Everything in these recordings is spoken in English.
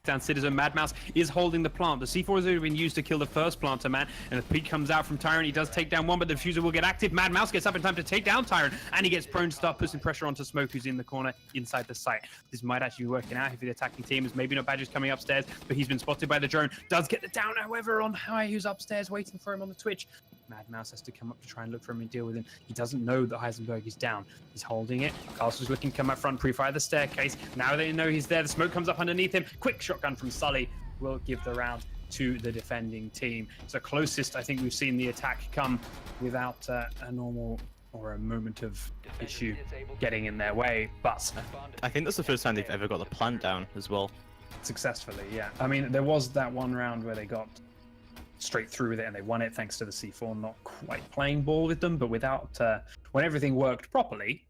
down Citizen. Mad Mouse is holding the plant. The C4 has already been used to kill the first planter, man. And the peek comes out from Tyrant. He does take down one, but the diffuser will get active. Mad Mouse gets up in time to take down Tyrant, and he gets prone to start putting pressure onto Smoke, who's in the corner inside the site. This might actually be working out if the attacking team is maybe not Badger's coming upstairs, but he's been spotted by the drone. Does get the down, however, on High, who's upstairs waiting for him on the Twitch. Mad Mouse has to come up to try and look for him and deal with him. He doesn't know that Heisenberg is down. He's holding it. Castle's looking to come up front, pre-fire the staircase. Now they know he's there. The smoke comes up underneath him. Quick shotgun from Sully will give the round to the defending team. It's the closest I think we've seen the attack come without a normal or a moment of issue getting in their way. But I think that's the first time they've ever got the plant down as well. Successfully, yeah. I mean, there was that one round where they got straight through with it and they won it thanks to the C4 not quite playing ball with them, but without when everything worked properly,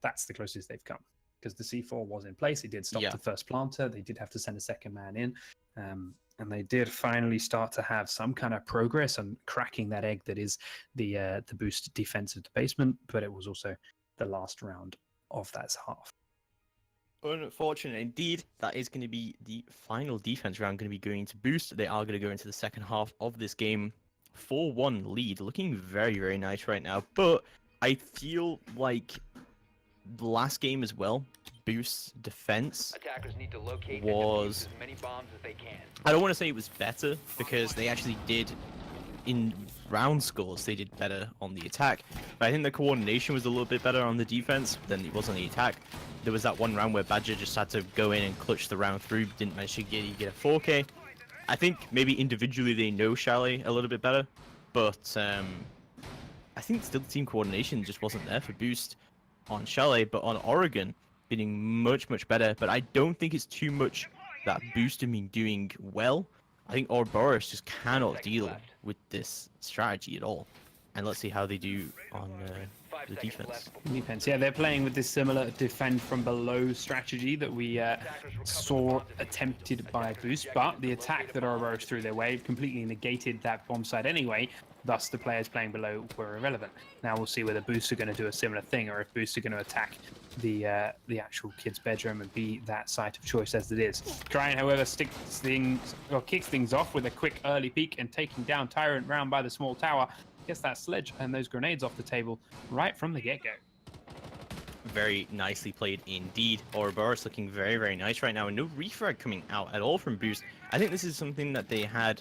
that's the closest they've come, because the C4 was in place. It did stop the first planter. They did have to send a second man in, and they did finally start to have some kind of progress on cracking that egg that is the boost defense of the basement, but it was also the last round of that half. Unfortunate indeed, that is going to be the final defense round, going to be going to Boost. They are going to go into the second half of this game. 4-1 lead, looking very, very nice right now. But I feel like the last game as well, Boost's defense was... I don't want to say it was better, because they actually did, in round scores, they did better on the attack. But I think the coordination was a little bit better on the defense than it was on the attack. There was that one round where Badger just had to go in and clutch the round through, didn't manage to get a 4K. I think maybe individually they know Chalet a little bit better, but I think still the team coordination just wasn't there for Boost on Chalet, but on Oregon, getting much, much better. But I don't think it's too much that Boost have been doing well. I think Ouroboros just cannot deal with this strategy at all. And let's see how they do on the defense. Yeah, they're playing with this similar defend from below strategy that we saw attempted by Boost, but the attack that Ouroboros threw their way completely negated that bomb site anyway. Thus, the players playing below were irrelevant. Now we'll see whether Boost are going to do a similar thing, or if Boost are going to attack the actual kid's bedroom and be that site of choice as it is. Trying, however, kicks things off with a quick early peek and taking down Tyrant round by the small tower. Gets that sledge and those grenades off the table right from the get-go. Very nicely played indeed. Ouroboros looking very, very nice right now, and no refrag coming out at all from Boost. I think this is something that they had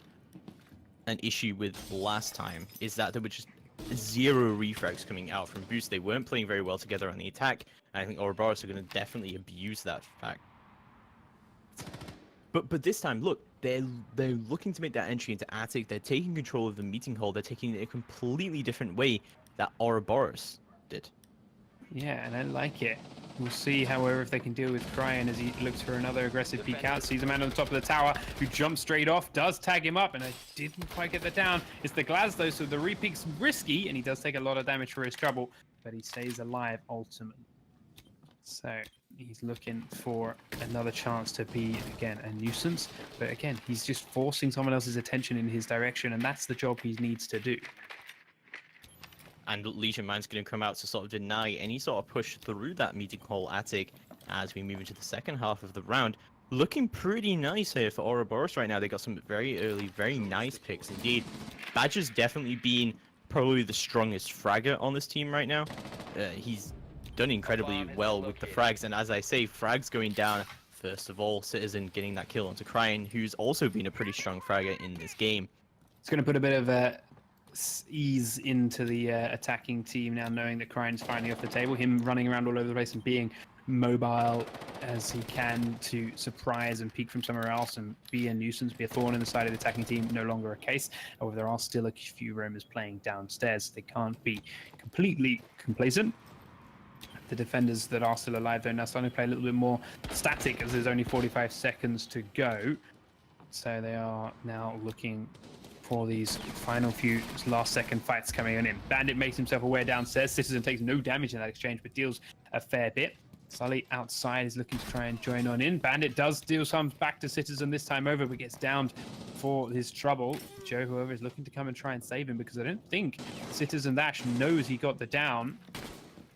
an issue with last time, is that there were just zero refrags coming out from Boost. They weren't playing very well together on the attack, and I think Ouroboros are going to definitely abuse that fact. But this time, look, they're looking to make that entry into Attic. They're taking control of the meeting hall. They're taking it a completely different way that Ouroboros did. Yeah, and I like it. We'll see, however, if they can deal with Cryan as he looks for another aggressive peek out. Sees a man on the top of the tower who jumps straight off, does tag him up, and I didn't quite get that down. It's the Glaz, though, so the repeek's risky, and he does take a lot of damage for his trouble, but he stays alive ultimately. So he's looking for another chance to be, again, a nuisance. But again, he's just forcing someone else's attention in his direction, and that's the job he needs to do. And Legion Man's going to come out to sort of deny any sort of push through that meeting hall attic as we move into the second half of the round. Looking pretty nice here for Ouroboros right now. They got some very early, very nice picks indeed. Badger's definitely been probably the strongest fragger on this team right now. He's done incredibly well with the frags, and as I say, frags going down. First of all, Citizen getting that kill onto Cryan, who's also been a pretty strong fragger in this game. It's going to put a bit of ease into the attacking team now, knowing that Cryan's finally off the table. Him running around all over the place and being mobile as he can to surprise and peek from somewhere else and be a nuisance, be a thorn in the side of the attacking team, no longer a case. However, there are still a few roamers playing downstairs. They can't be completely complacent. The defenders that are still alive, though, now starting to play a little bit more static as there's only 45 seconds to go. So they are now looking for these final few last-second fights coming in. Bandit makes himself aware downstairs. Citizen takes no damage in that exchange, but deals a fair bit. Sully outside is looking to try and join on in. Bandit does deal some back to Citizen this time over, but gets downed for his trouble. Joe, however, is looking to come and try and save him because I don't think Citizen Dash knows he got the down.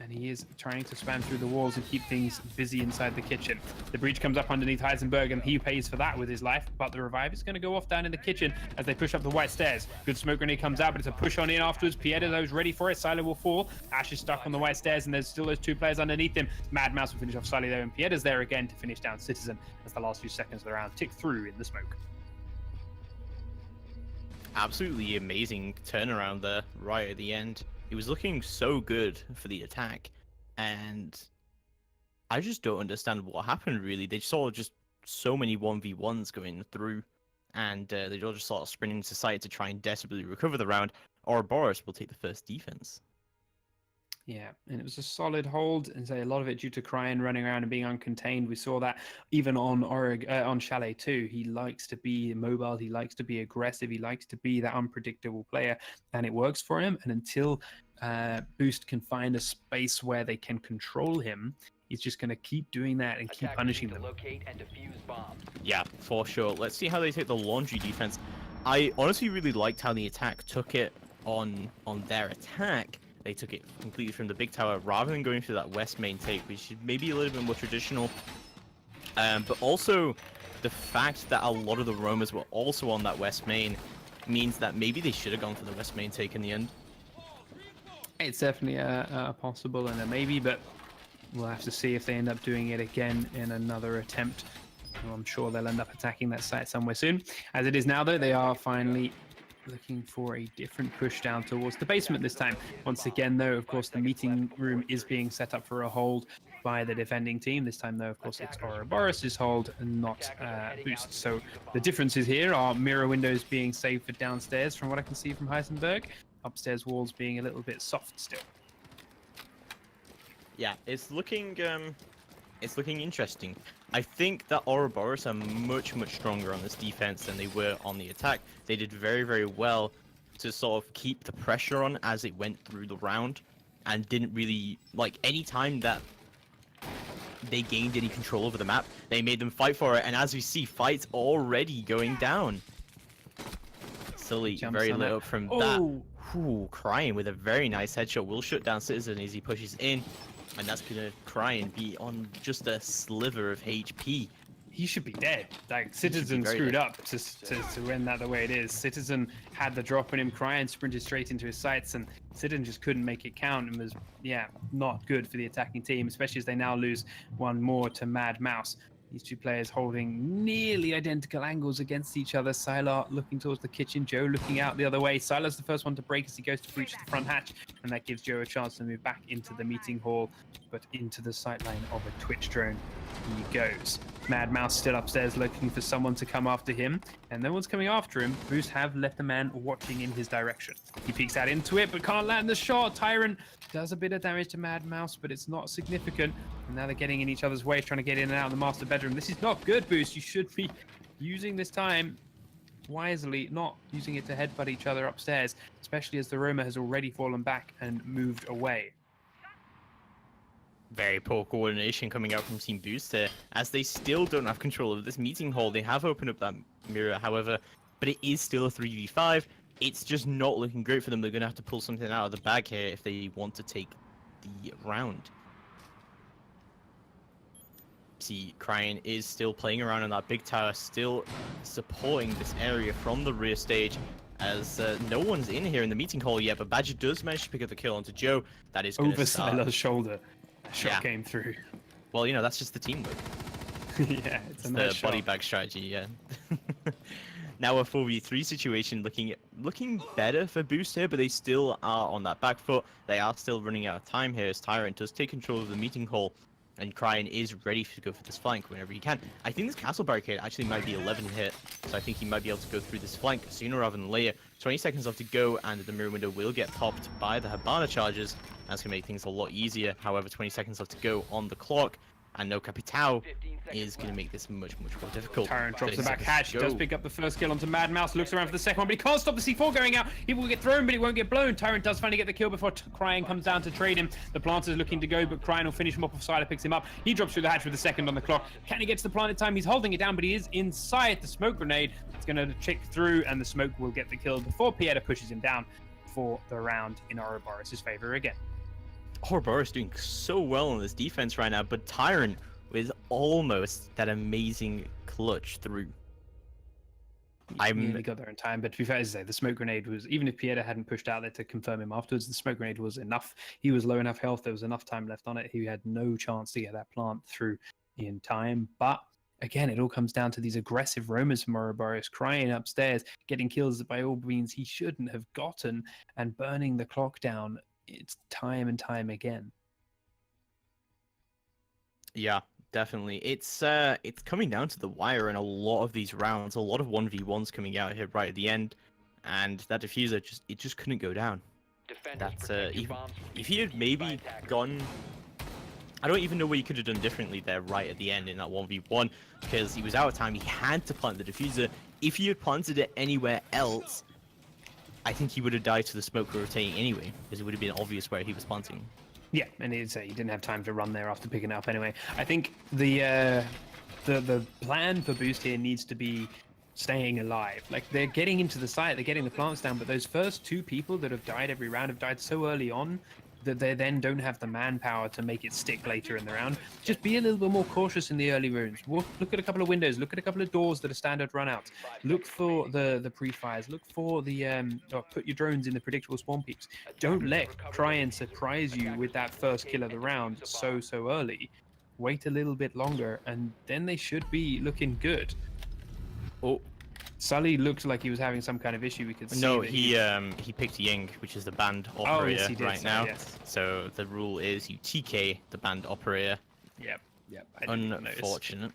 And he is trying to spam through the walls and keep things busy inside the kitchen. The breach comes up underneath Heisenberg, and he pays for that with his life. But the revive is going to go off down in the kitchen as they push up the white stairs. Good smoke grenade comes out, but it's a push on in afterwards. Pietto's ready for it. Silo will fall. Ash is stuck on the white stairs, and there's still those 2 players underneath him. Mad Mouse will finish off Silo, and Pietto's there again to finish down Citizen as the last few seconds of the round tick through in the smoke. Absolutely amazing turnaround there right at the end. It was looking so good for the attack, and I just don't understand what happened, really. They saw just so many 1v1s going through, and they all just sort of sprinting into site to try and desperately recover the round. Ouroboros will take the first defense. Yeah, and it was a solid hold, and say a lot of it due to Cryan running around and being uncontained. We saw that even on Chalet too. He likes to be mobile, he likes to be aggressive, he likes to be that unpredictable player, and it works for him. And until Boost can find a space where they can control him, he's just going to keep doing that and keep punishing them. Locate and defuse bombs. Yeah, for sure. Let's see how they take the laundry defense. I honestly really liked how the attack took it on their attack. They took it completely from the big tower rather than going through that west main take, which is maybe a little bit more traditional. But also the fact that a lot of the roamers were also on that west main means that maybe they should have gone for the west main take in the end. It's definitely a possible and a maybe, but we'll have to see if they end up doing it again in another attempt. Well, I'm sure they'll end up attacking that site somewhere soon. As it is now, though, they are finally looking for a different push down towards the basement this time. Once again, though, of course, the meeting room is being set up for a hold by the defending team. This time, though, of course, it's Ouroboros' hold and not Boost. So the differences here are mirror windows being saved for downstairs, from what I can see from Heisenberg. Upstairs walls being a little bit soft still. Yeah, it's looking interesting. I think that Ouroboros are much stronger on this defense than they were on the attack. They did very well to sort of keep the pressure on as it went through the round, and didn't really, like, any time that they gained any control over the map, they made them fight for it. And as we see, fights already going down. Sully very lit up from that. Ooh, Crying with a very nice headshot will shut down Citizen as he pushes in. And that's gonna try and be on just a sliver of HP. He should be dead. Like, Citizen screwed up to win that the way it is. Citizen had the drop on him, Cryan sprinted straight into his sights, and Citizen just couldn't make it count, and was, yeah, not good for the attacking team, especially as they now lose one more to Mad Mouse. These two players holding nearly identical angles against each other. Sylar looking towards the kitchen, Joe looking out the other way. Sylar's the first one to break as he goes to breach the front hatch, and that gives Joe a chance to move back into the meeting hall, but into the sightline of a Twitch drone he goes. Mad Mouse still upstairs looking for someone to come after him, and no one's coming after him. Boost have left a man watching in his direction. He peeks out into it, but can't land the shot. Tyrant does a bit of damage to Mad Mouse, but it's not significant. And now they're getting in each other's way, trying to get in and out of the master bedroom. This is not good, Boost. You should be using this time wisely, not using it to headbutt each other upstairs, especially as the roamer has already fallen back and moved away. Very poor coordination coming out from Team Boost here, as they still don't have control of this meeting hall. They have opened up that mirror, however, but it is still a 3v5. It's just not looking great for them. They're going to have to pull something out of the bag here if they want to take the round. See, Cryan is still playing around on that big tower, still supporting this area from the rear stage, as no one's in here in the meeting hall yet, but Badger does manage to pick up the kill onto Joe. That is going to start. Over Sylar's shoulder. Shot came through. Well, you know, that's just the teamwork. Yeah, it's a nice the body bag strategy, yeah. Now a 4v3 situation looking better for Boost here, but they still are on that back foot. They are still running out of time here as Tyrant does take control of the meeting hall, and Cryan is ready to go for this flank whenever he can. I think this castle barricade actually might be 11 hit, so I think he might be able to go through this flank sooner rather than later. 20 seconds left to go, and the mirror window will get popped by the Habana charges. That's going to make things a lot easier. However, 20 seconds left to go on the clock, and no Capitao is going to make this much more difficult. Tyrant drops the back hatch. He does pick up the first kill onto Mad Mouse. Looks around for the second one, but he can't stop the C4 going out. He will get thrown, but he won't get blown. Tyrant does finally get the kill before Cryan comes down to trade him. The planter's looking to go, but Cryan will finish him off if Sylar picks him up. He drops through the hatch with the second on the clock. Can he get to the plant in time? He's holding it down, but he is inside the smoke grenade. It's going to check through, and the smoke will get the kill before Pieta pushes him down for the round in Ouroboros' favor again. Ouroboros doing so well on this defense right now, but Tyron with almost that amazing clutch through. He nearly got there in time, but to be fair, as I say, the smoke grenade was, even if Pieta hadn't pushed out there to confirm him afterwards, the smoke grenade was enough. He was low enough health, there was enough time left on it. He had no chance to get that plant through in time. But again, it all comes down to these aggressive roamers from Ouroboros, crying upstairs, getting kills that by all means he shouldn't have gotten, and burning the clock down. It's time and time again. Yeah, definitely. It's coming down to the wire in a lot of these rounds. A lot of 1v1s coming out here right at the end, and that diffuser just couldn't go down. That's if he had maybe gone, I don't even know what he could have done differently there right at the end in that 1v1, because he was out of time. He had to plant the diffuser. If he had planted it anywhere else, I think he would have died to the smoke rotating anyway, because it would have been obvious where he was planting. Yeah, and he didn't have time to run there after picking it up anyway. I think the plan for Boost here needs to be staying alive. Like, they're getting into the site, they're getting the plants down, but those first two people that have died every round have died so early on that they then don't have the manpower to make it stick later in the round. Just be a little bit more cautious in the early rooms. Look at a couple of windows, look at a couple of doors that are standard runouts. Look for the pre-fires, look for the put your drones in the predictable spawn peaks. Don't let try and surprise you with that first kill of the round so early. Wait a little bit longer and then they should be looking good. Oh, Sully looked like he was having some kind of issue. We could see. No, he picked Ying, which is the band operator right now. Yes. So the rule is you TK the band operator. Yep. Unfortunate.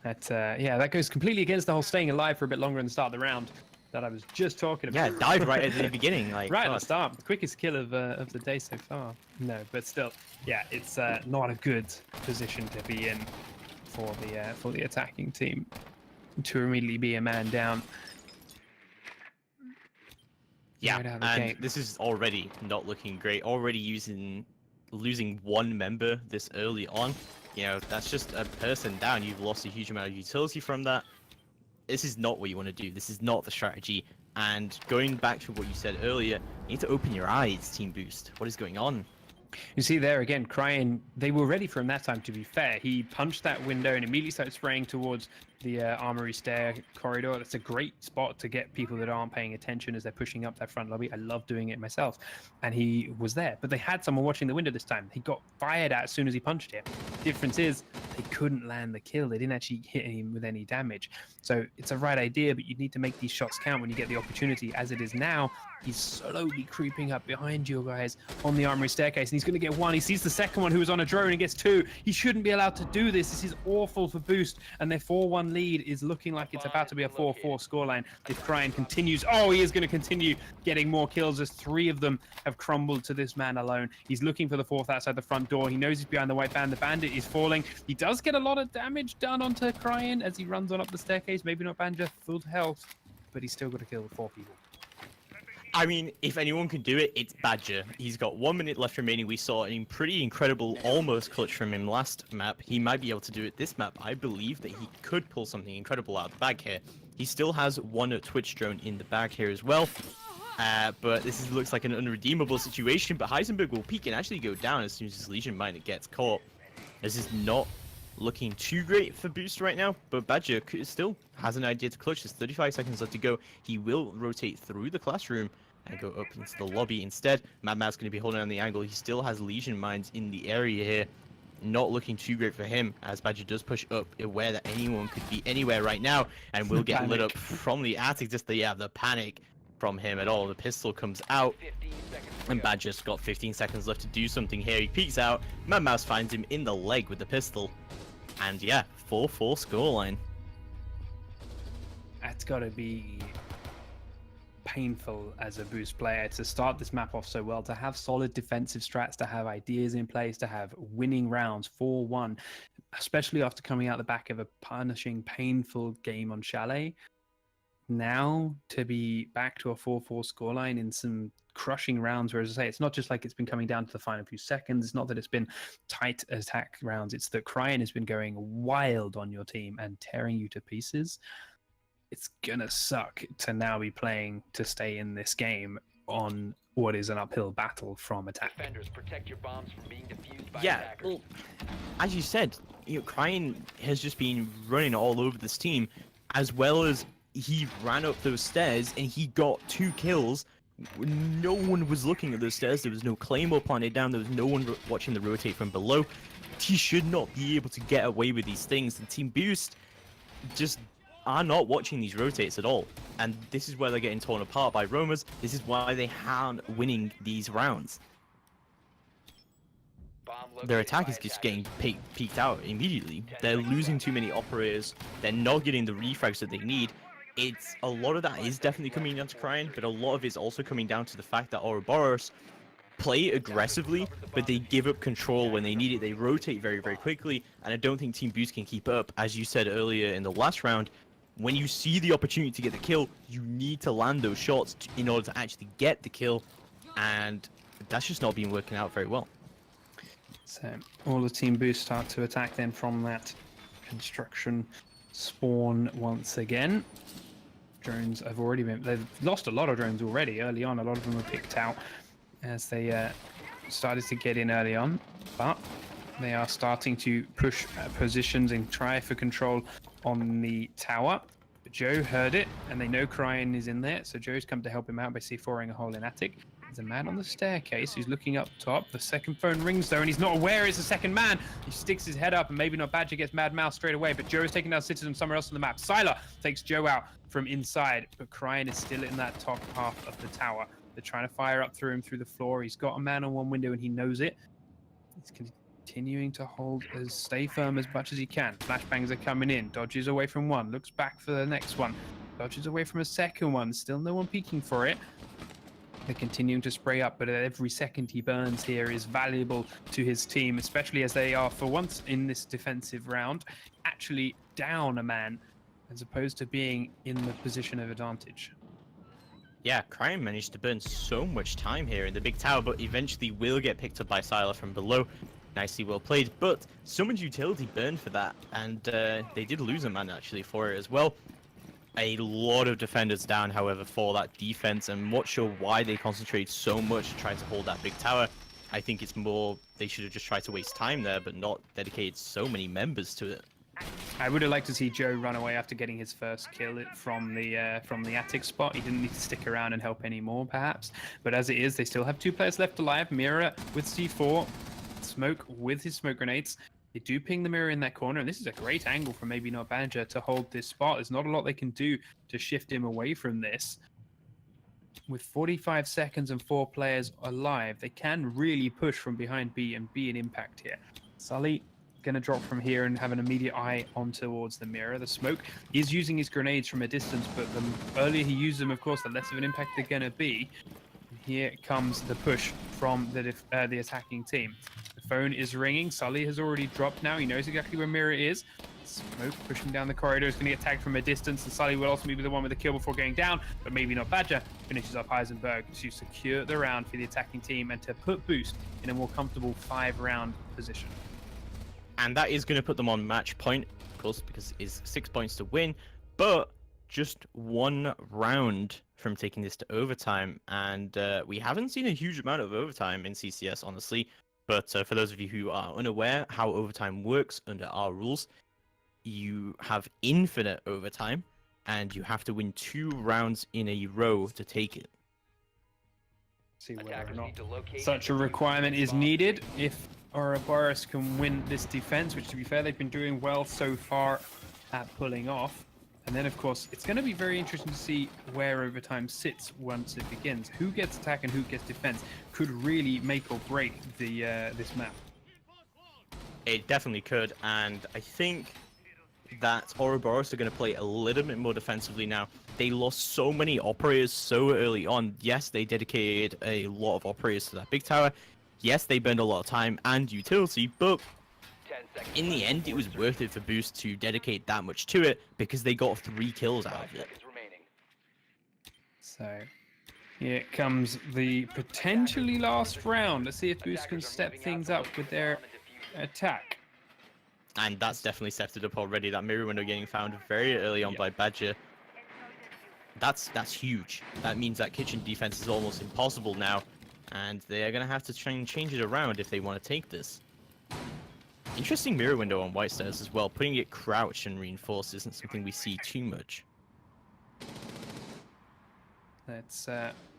That goes completely against the whole staying alive for a bit longer in the start of the round that I was just talking about. Yeah, died right at the beginning. Like right at the start, the quickest kill of the day so far. No, but still, yeah, it's not a good position to be in for the attacking team. To immediately be a man down. Yeah, and this is already not looking great. Already losing one member this early on. You know, that's just a person down. You've lost a huge amount of utility from that. This is not what you want to do. This is not the strategy. And going back to what you said earlier, you need to open your eyes, Team Boost. What is going on? You see there again, Crying, they were ready for him that time, to be fair. He punched that window and immediately started spraying towards the armory stair corridor. That's a great spot to get people that aren't paying attention as they're pushing up that front lobby. I love doing it myself. And he was there, but they had someone watching the window this time. He got fired at as soon as he punched him. Difference is, they couldn't land the kill. They didn't actually hit him with any damage. So it's a right idea, but you need to make these shots count when you get the opportunity. As it is now, he's slowly creeping up behind you guys on the armory staircase, and he's going to get one. He sees the second one who was on a drone and gets two. He shouldn't be allowed to do this. This is awful for Boost, and their 4-1 lead is looking like it's about to be a 4-4 scoreline if Crying continues. Oh, he is going to continue getting more kills as 3 of them have crumbled to this man alone. He's looking for the 4th outside the front door. He knows he's behind the white band. The bandit is falling. He does get a lot of damage done onto Crying as he runs on up the staircase. Maybe not Banja full health, but he's still got to kill 4 people. I mean, if anyone can do it, it's Badger. He's got 1 minute left remaining. We saw a pretty incredible almost clutch from him last map. He might be able to do it this map. I believe that he could pull something incredible out of the bag here. He still has 1 Twitch drone in the bag here as well. But this looks like an unredeemable situation. But Heisenberg will peek and actually go down as soon as his Legion Miner gets caught. This is not looking too great for Boost right now, but Badger still has an idea to clutch. There's 35 seconds left to go. He will rotate through the classroom and go up into the lobby instead. Mad Matt's going to be holding on the angle. He still has Legion Mines in the area here. Not looking too great for him as Badger does push up, aware that anyone could be anywhere right now and will get lit up from the attic. Just the panic from him at all. The pistol comes out and Badger's got 15 seconds left to do something here. He peeks out. Mad Mouse finds him in the leg with the pistol. And yeah, 4-4 scoreline. That's got to be painful as a Boost player to start this map off so well, to have solid defensive strats, to have ideas in place, to have winning rounds 4-1, especially after coming out the back of a punishing, painful game on Chalet. Now to be back to a 4-4 scoreline in some crushing rounds, where, as I say, it's not just like it's been coming down to the final few seconds. It's not that it's been tight attack rounds. It's that Crying has been going wild on your team and tearing you to pieces. It's gonna suck to now be playing to stay in this game on what is an uphill battle from attack. Defenders, protect your bombs from being defused by Yeah, attackers. well, as you said, Crying has just been running all over this team, as well as he ran up those stairs and he got 2 kills. No one was looking at those stairs. There was no claymore planted down. There was no one watching the rotate from below. He should not be able to get away with these things. The Team Boost just are not watching these rotates at all. And this is where they're getting torn apart by Roamers. This is why they aren't winning these rounds. Bomb Their located attack by is just attackers. getting peaked out immediately. They're losing too many operators. They're not getting the refrags that they need. It's a lot of that is definitely coming down to Crying, but a lot of it's also coming down to the fact that Ouroboros play aggressively, but they give up control when they need it. They rotate very, very quickly, and I don't think Team Boost can keep up. As you said earlier in the last round, when you see the opportunity to get the kill, you need to land those shots in order to actually get the kill, and that's just not been working out very well. So all the Team Boost start to attack then from that construction spawn once again. Drones have already been... They've lost a lot of drones already early on. A lot of them were picked out as they started to get in early on. But they are starting to push positions and try for control on the tower. But Joe heard it, and they know Crying is in there. So Joe's come to help him out by C4ing a hole in attic. There's a man on the staircase who's looking up top. The second phone rings though, and he's not aware it's the second man. He sticks his head up, and maybe not Badger gets Mad Mouse straight away. But Joe is taking down Citizen somewhere else on the map. Sylar takes Joe out from inside, but Crying is still in that top half of the tower. They're trying to fire up through him through the floor. He's got a man on one window, and he knows it. He's continuing to stay firm as much as he can. Flashbangs are coming in. Dodges away from one. Looks back for the next one. Dodges away from a second one. Still no one peeking for it. They're continuing to spray up, but every second he burns here is valuable to his team, especially as they are, for once in this defensive round, actually down a man, as opposed to being in the position of advantage. Yeah, Crying managed to burn so much time here in the big tower, but eventually will get picked up by Sylar from below. Nicely well played, but someone's utility burned for that, and they did lose a man actually for it as well. A lot of defenders down, however, for that defense. I'm not sure why they concentrated so much to try to hold that big tower. I think it's more they should have just tried to waste time there, but not dedicated so many members to it. I would have liked to see Joe run away after getting his first kill from the attic spot. He didn't need to stick around and help anymore, perhaps. But as it is, they still have 2 players left alive. Mirror with C4, Smoke with his smoke grenades. They do ping the mirror in that corner, and this is a great angle for maybe not Badger to hold this spot. There's not a lot they can do to shift him away from this. With 45 seconds and 4 players alive, they can really push from behind B and be an impact here. Sully going to drop from here and have an immediate eye on towards the mirror. The smoke is using his grenades from a distance, but the earlier he uses them, of course, the less of an impact they're going to be. Here comes the push from the attacking team. The phone is ringing. Sully has already dropped now. He knows exactly where Mirror is. Smoke pushing down the corridor is going to get tagged from a distance, and Sully will ultimately be the one with the kill before going down, but maybe not Badger. Finishes up Heisenberg to secure the round for the attacking team and to put Boost in a more comfortable 5-round position. And that is going to put them on match point, of course, because it's 6 points to win, but just 1 round from taking this to overtime. And we haven't seen a huge amount of overtime in CCS, honestly. But for those of you who are unaware how overtime works under our rules, you have infinite overtime, and you have to win 2 rounds in a row to take it. See whether or Attackers not need to locate such a and defuse requirement is bombs. needed if Ouroboros can win this defense, which, to be fair, they've been doing well so far at pulling off. And then, of course, it's going to be very interesting to see where overtime sits once it begins. Who gets attack and who gets defense could really make or break the this map. It definitely could, and I think that Ouroboros are going to play a little bit more defensively now. They lost so many operators so early on. Yes, they dedicated a lot of operators to that big tower. Yes, they burned a lot of time and utility, but 10 seconds in the left end, it before was insertion. worth it for Boost to dedicate that much to it because they got 3 kills out 5 of it. seconds remaining. So here comes the potentially last round. Let's see if Boost can Attackers are step moving out things to up locate with the their bomb and defuse it. attack. And that's definitely set it up already. That mirror window getting found very early on by Badger. That's huge. That means that kitchen defense is almost impossible now, and they're gonna have to try and change it around if they want to take this. Interesting mirror window on white stairs as well. Putting it crouch and reinforced isn't something we see too much. Let's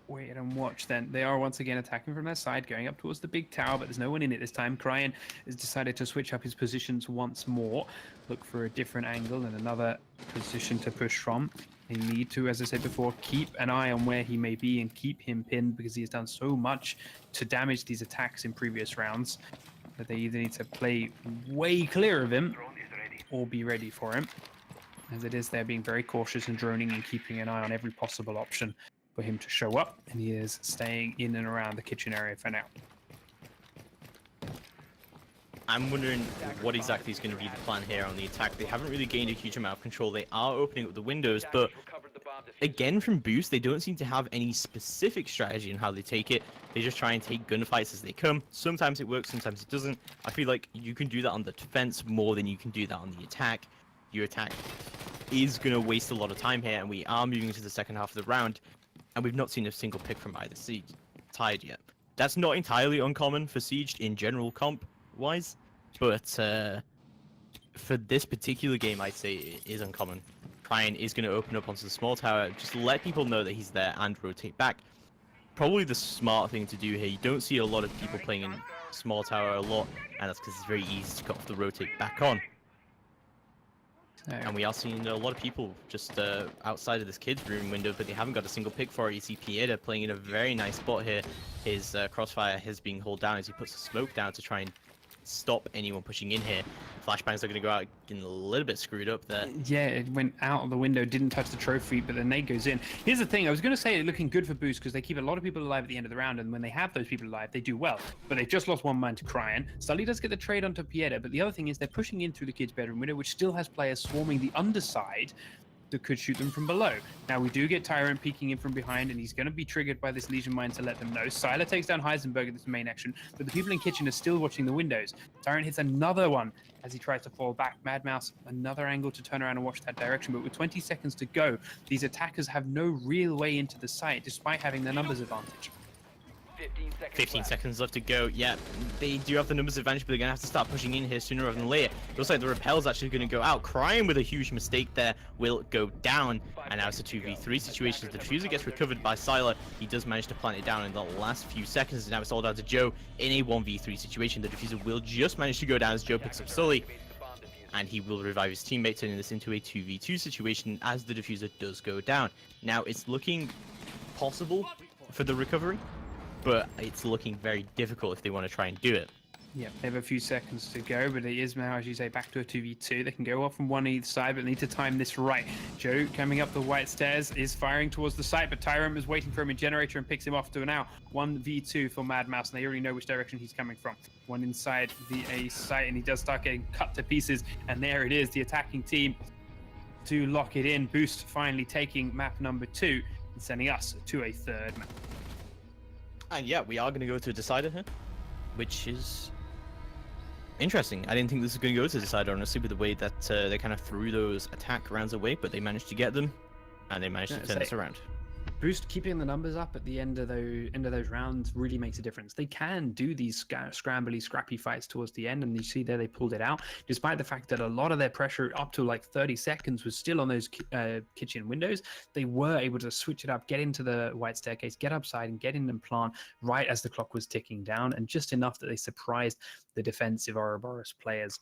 wait and watch then. They are once again attacking from their side, going up towards the big tower, but there's no one in it this time. Cryan has decided to switch up his positions once more, look for a different angle and another position to push from. They need to, as I said before, keep an eye on where he may be and keep him pinned, because he has done so much to damage these attacks in previous rounds that they either need to play way clear of him or be ready for him. As it is, they're being very cautious and droning and keeping an eye on every possible option for him to show up, and he is staying in and around the kitchen area for now. I'm wondering what exactly is going to be the plan here on the attack. They haven't really gained a huge amount of control. They are opening up the windows, but again, from Boost, they don't seem to have any specific strategy on how they take it. They just try and take gunfights as they come. Sometimes it works, sometimes it doesn't. I feel like you can do that on the defense more than you can do that on the attack. Your attack is going to waste a lot of time here, and we are moving into the second half of the round, and we've not seen a single pick from either side yet. That's not entirely uncommon for Siege in general comp-wise, but for this particular game, I'd say it is uncommon. Cryan is going to open up onto the small tower, just let people know that he's there and rotate back. Probably the smart thing to do here. You don't see a lot of people playing in small tower a lot, and that's because it's very easy to cut off the rotate back on. And we are seeing a lot of people just outside of this kid's room window, but they haven't got a single pick for it. You see Playday playing in a very nice spot here. His crossfire is being held down as he puts the smoke down to try and stop anyone pushing in here. Flashbangs are going to go out getting a little bit screwed up there. Yeah, it went out of the window, didn't touch the trophy, but the nade goes in. Here's the thing, I was going to say it looking good for Boost because they keep a lot of people alive at the end of the round, and when they have those people alive, they do well. But they've just lost one man to Cryan. Sully does get the trade onto Playday, but the other thing is they're pushing in through the kid's bedroom window, which still has players swarming the underside that could shoot them from below. Now we do get Tyrant peeking in from behind, and he's going to be triggered by this Legion mine to let them know. Sylar takes down Heisenberg at this main action, but the people in kitchen are still watching the windows. Tyrant hits another one as he tries to fall back. Mad Mouse, another angle to turn around and watch that direction, but with 20 seconds to go, these attackers have no real way into the site, despite having the numbers advantage. 15 seconds left to go. Yeah, they do have the numbers advantage, but they're going to have to start pushing in here sooner rather than later. Looks like the rappel's actually going to go out. Cryan with a huge mistake there will go down. And now it's a 2v3 situation. The diffuser gets recovered by Sylar. He does manage to plant it down in the last few seconds. And now it's all down to Joe in a 1v3 situation. The diffuser will just manage to go down as Joe picks up Sully. And he will revive his teammate, turning this into a 2v2 situation as the diffuser does go down. Now it's looking possible for the recovery, but it's looking very difficult if they want to try and do it. Yeah, they have a few seconds to go, but it is now, as you say, back to a 2v2. They can go off from one either side, but need to time this right. Joe, coming up the white stairs, is firing towards the site, but Tyrant is waiting for him in Generator and picks him off to now 1v2 for Mad Mouse, and they already know which direction he's coming from. One inside the A site, and he does start getting cut to pieces, and there it is, the attacking team to lock it in. Boost finally taking map number 2 and sending us to a third map. And yeah, we are going to go to a decider here, which is interesting. I didn't think this was going to go to a decider, honestly, with the way that they kind of threw those attack rounds away, but they managed to get them, and they managed to turn this around. Boost keeping the numbers up at the end of those rounds really makes a difference. They can do these scrambly, scrappy fights towards the end, and you see there they pulled it out, despite the fact that a lot of their pressure up to like 30 seconds was still on those kitchen windows. They were able to switch it up, get into the white staircase, get upside, and get in and plant right as the clock was ticking down, and just enough that they surprised the defensive Ouroboros players.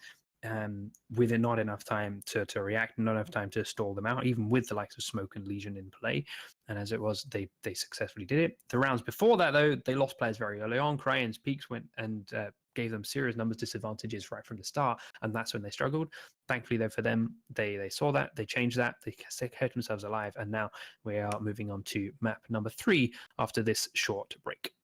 With not enough time to react, not enough time to stall them out, even with the likes of Smoke and Legion in play. And as it was, they successfully did it. The rounds before that, though, they lost players very early on. Cryan's peaks went and gave them serious numbers disadvantages right from the start, and that's when they struggled. Thankfully, though, for them, they saw that, they changed that, they kept themselves alive, and now we are moving on to map number 3 after this short break.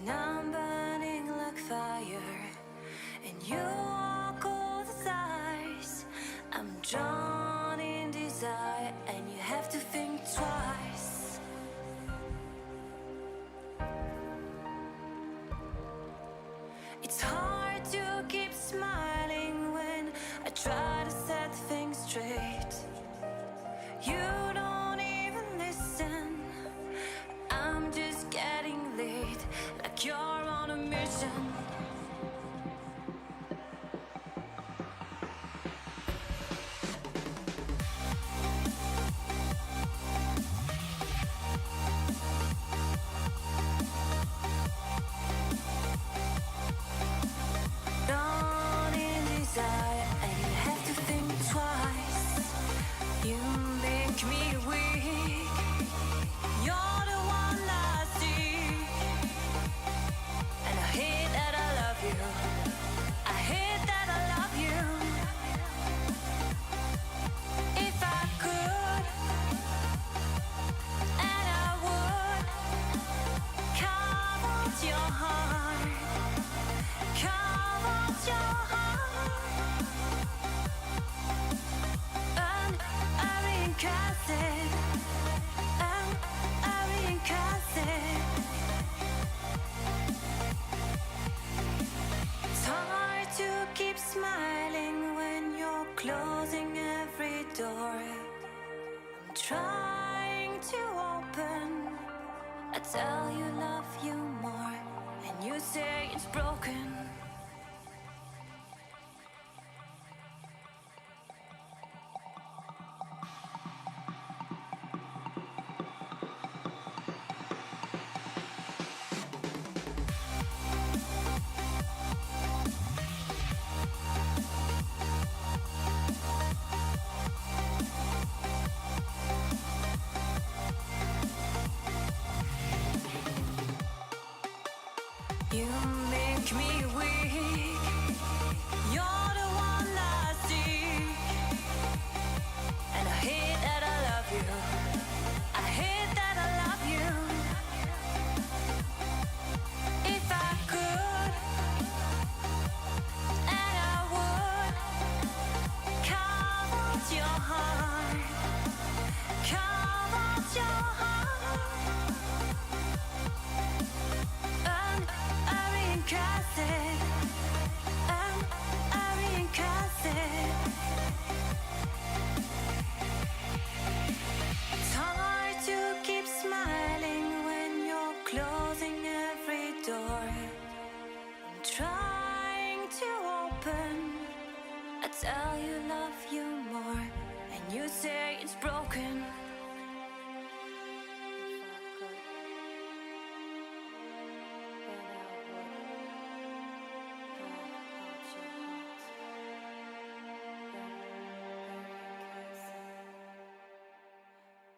And I'm burning like fire, and you walk all the thighs. I'm drawn in desire, and you have to think twice. It's hard to keep smiling when I try to set things straight. You don't even listen. I'm just getting late, like you're on a mission. Drawn in desire, and you have to think twice. You make me weak. You're the one I seek, and I hate that I love you. I hate that I love you. If I could, and I would, carve out your heart, carve out your heart, and I reincarnate it, and I reincarnate it. It's hard to keep smiling when you're closing every door. I'm trying to open. I tell you love you more, and you say it's broken. You make me weak. You're the one I seek, and I hate that I love you. I hate that I love you. If I could, and I would, carve out your heart, carve out your heart, and I reincarnate it, and I reincarnate it. It's hard to keep smiling when you're closing every door. I'm trying to open. I tell you love you more, and you say it's broken.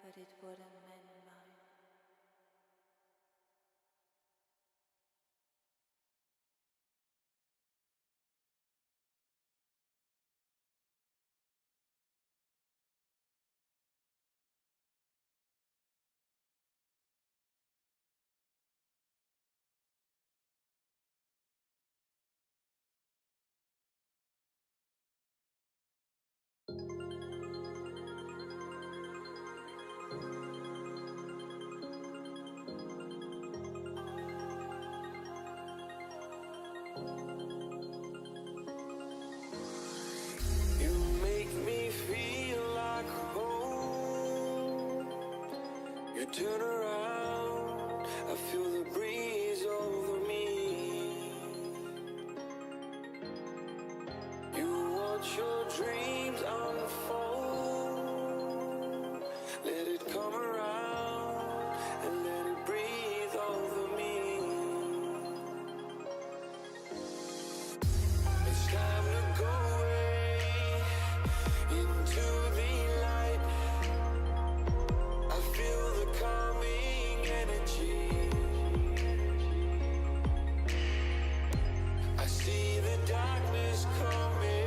But it wouldn't mend mine. You make me feel like home. You turn around, I feel the breeze over me. You watch your dreams unfold. Let it come around and let it breathe over me. It's time to go away into the light. I feel the calming energy. I see the darkness coming.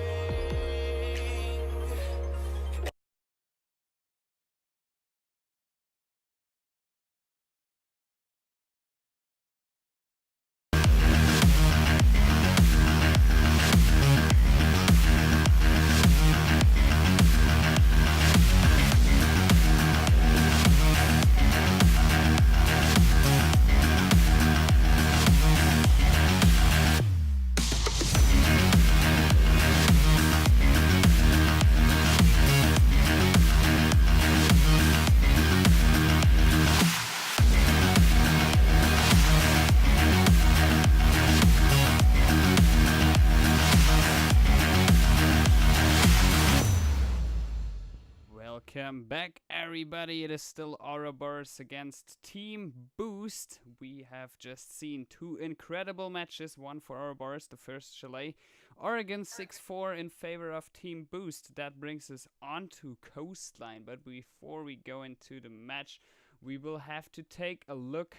Welcome back, everybody. It is still Ouroboros against Team Boost. We have just seen two incredible matches, one for Ouroboros, the first Chalet. Oregon 6-4 in favor of Team Boost. That brings us on to Coastline. But before we go into the match, we will have to take a look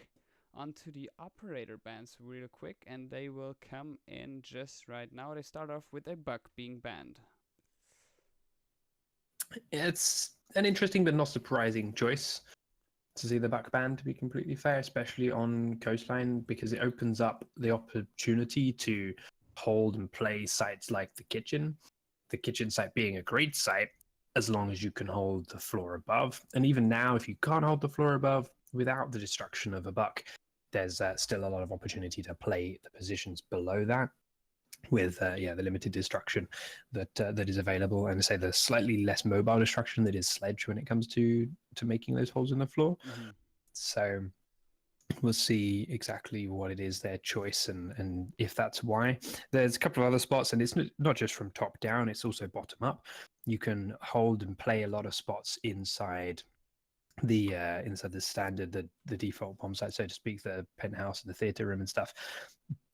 onto the operator bans real quick, and they will come in just right now. They start off with a buck being banned. It's an interesting but not surprising choice to see the buck ban, to be completely fair, especially on Coastline, because it opens up the opportunity to hold and play sites like the kitchen site being a great site as long as you can hold the floor above. And even now, if you can't hold the floor above without the destruction of a buck, there's still a lot of opportunity to play the positions below that with the limited destruction that is available, and say the slightly less mobile destruction that is sledge when it comes to making those holes in the floor. So we'll see exactly what it is, their choice, and if that's why. There's a couple of other spots, and it's not just from top down, it's also bottom up. You can hold and play a lot of spots inside the standard, the default bomb site, so to speak, the penthouse and the theater room and stuff.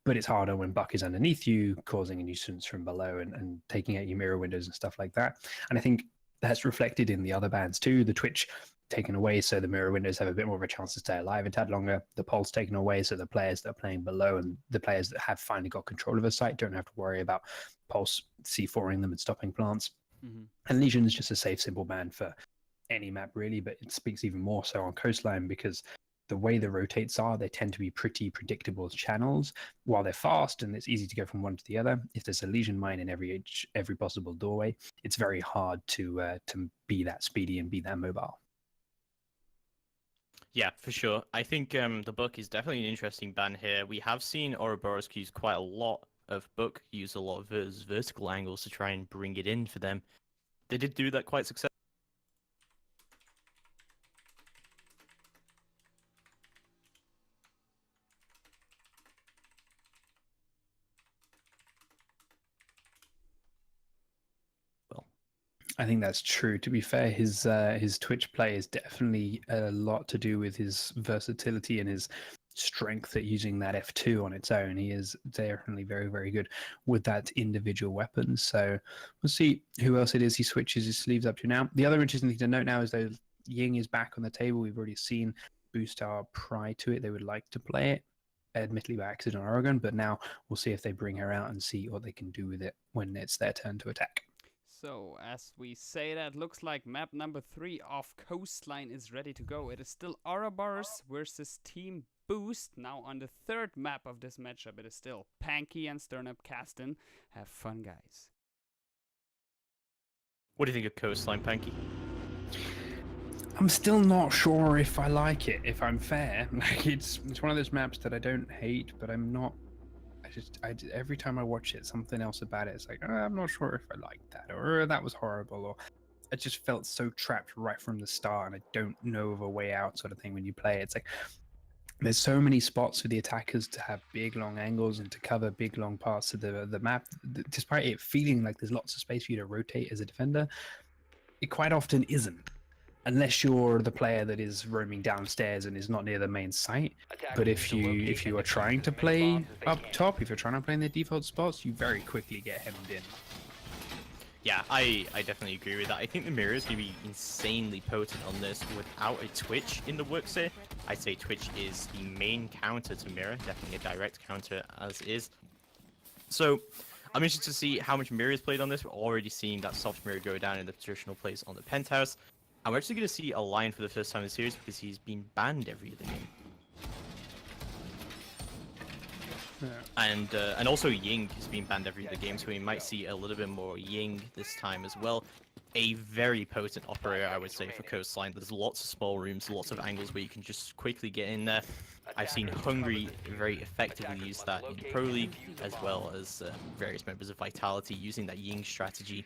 But it's harder when buck is underneath you, causing a nuisance from below and taking out your mirror windows and stuff like that. And I think that's reflected in the other bands too. The Twitch taken away, so the mirror windows have a bit more of a chance to stay alive a tad longer. The pulse taken away, so the players that are playing below and the players that have finally got control of a site don't have to worry about pulse C4ing them and stopping plants. And Legion is just a safe, simple ban for any map really, but it speaks even more so on Coastline because the way the rotates are, they tend to be pretty predictable channels. While they're fast and it's easy to go from one to the other, if there's a Legion mine in every possible doorway, it's very hard to be that speedy and be that mobile. Yeah, for sure. I think the book is definitely an interesting ban here. We have seen Ouroboros use quite a lot of book, use a lot of vertical angles to try and bring it in for them. They did do that quite successfully. I think that's true. To be fair, his Twitch play is definitely a lot to do with his versatility and his strength at using that F2 on its own. He is definitely very, very good with that individual weapon. So we'll see who else it is he switches his sleeves up to now. The other interesting thing to note now is that Ying is back on the table. We've already seen Boostar prior to it. They would like to play it, admittedly by accident on Oregon, but now we'll see if they bring her out and see what they can do with it when it's their turn to attack. So, as we say that, looks like map number 3 of Coastline is ready to go. It is still Ouroboros versus Team Boost. Now on the third map of this matchup, it is still Panky and Sternup Caston. Have fun, guys. What do you think of Coastline, Panky? I'm still not sure if I like it, if I'm fair. Like it's one of those maps that I don't hate, but I'm not. Every time I watch it, something else about it, it's like, I'm not sure if I like that, or that was horrible, or I just felt so trapped right from the start, and I don't know of a way out, sort of thing. When you play it, it's like there's so many spots for the attackers to have big long angles and to cover big long parts of the map. Despite it feeling like there's lots of space for you to rotate as a defender, it quite often isn't. Unless you're the player that is roaming downstairs and is not near the main site. But if you are trying to play up top, if you're trying to play in the default spots, you very quickly get hemmed in. Yeah, I definitely agree with that. I think the mirror is going to be insanely potent on this without a Twitch in the works here. I'd say Twitch is the main counter to mirror, definitely a direct counter as is. So I'm interested to see how much mirror is played on this. We're already seeing that soft mirror go down in the traditional place on the penthouse. I'm actually going to see a Lion for the first time in the series because he's been banned every other game. Yeah. And also Ying has been banned every other game, so we might see a little bit more Ying this time as well. A very potent operator, I would say, for Coastline. There's lots of small rooms, lots of angles where you can just quickly get in there. I've seen Hungry very effectively use that in Pro League, as well as various members of Vitality using that Ying strategy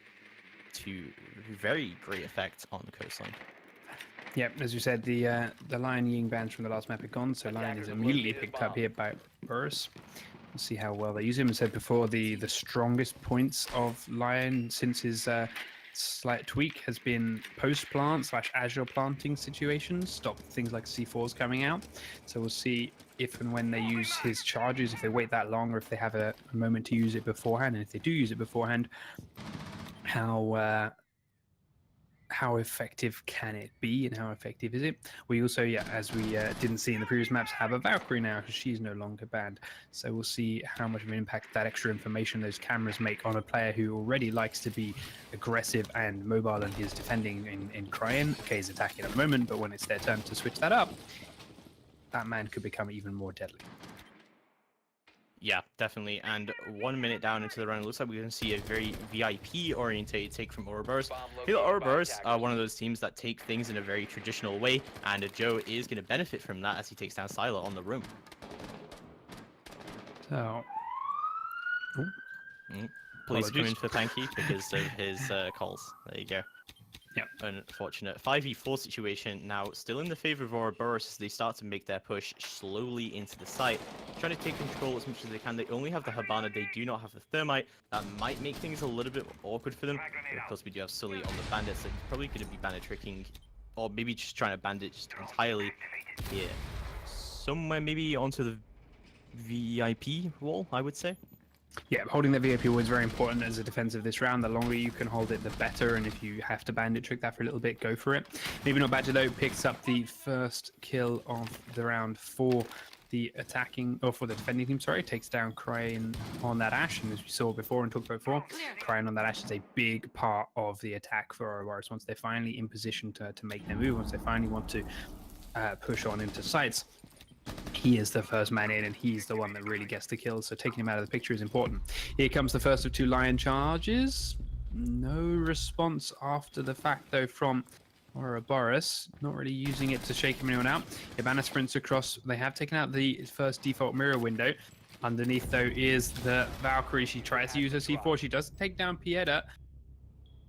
to very great effect on the Coastline. Yeah, as you said, the Lion Ying bans from the last map are gone, so Lion is immediately picked up here by Burris. We'll see how well they use him. As I said before, the strongest points of Lion since his slight tweak has been post-plant / Azure planting situations, stop things like C4s coming out. So we'll see if and when they use his charges, if they wait that long or if they have a moment to use it beforehand. And if they do use it beforehand, how effective can it be and how effective is it? We also, as we didn't see in the previous maps, have a Valkyrie now because she's no longer banned. So we'll see how much of an impact that extra information, those cameras make on a player who already likes to be aggressive and mobile and is defending in Cryan. Okay, he's attacking at the moment, but when it's their turn to switch that up, that man could become even more deadly. Yeah, definitely. And 1 minute down into the round, it looks like we're going to see a very VIP-orientated take from Ouroboros. I feel like Ouroboros are one of those teams that take things in a very traditional way, and Joe is going to benefit from that as he takes down Silo on the room. So, Please come in for Panky because of his calls. There you go. Yep. Unfortunate. 5v4 situation now still in the favor of Ouroboros as they start to make their push slowly into the site. Trying to take control as much as they can. They only have the Habana, they do not have the Thermite. That might make things a little bit awkward for them. But of course we do have Sully on the bandit, so he's probably going to be bandit tricking, or maybe just trying to bandit just entirely here. Somewhere maybe onto the VIP wall, I would say. Yeah, holding the VIP wall is very important as a defensive this round. The longer you can hold it, the better. And if you have to bandit trick that for a little bit, go for it. Maybe not Badger though picks up the first kill of the round for the attacking, or for the defending team. Sorry, takes down Crane on that Ash. And as we saw before and talked about before, Crane on that Ash is a big part of the attack for Ouroboros. Once they're finally in position to make their move, once they finally want to push on into sites, he is the first man in and he's the one that really gets the kills, so taking him out of the picture is important. Here comes the first of 2 Lion charges. No response after the fact though from Ouroboros, not really using it to shake anyone out. Ibana sprints across. They have taken out the first default mirror window. Underneath though is the Valkyrie. She tries to use her C4. She does take down Pieta,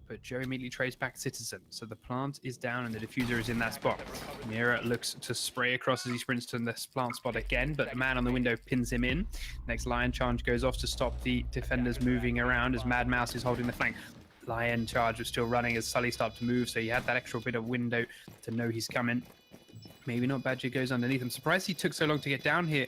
but Joe immediately trades back Citizen. So the plant is down and the diffuser is in that spot. Mira looks to spray across as he sprints to this plant spot again, but the man on the window pins him in. Next Lion charge goes off to stop the defenders moving around as Mad Mouse is holding the flank. Lion charge was still running as Sully started to move, so he had that extra bit of window to know he's coming. Maybe not. Badger goes underneath. I'm surprised he took so long to get down here.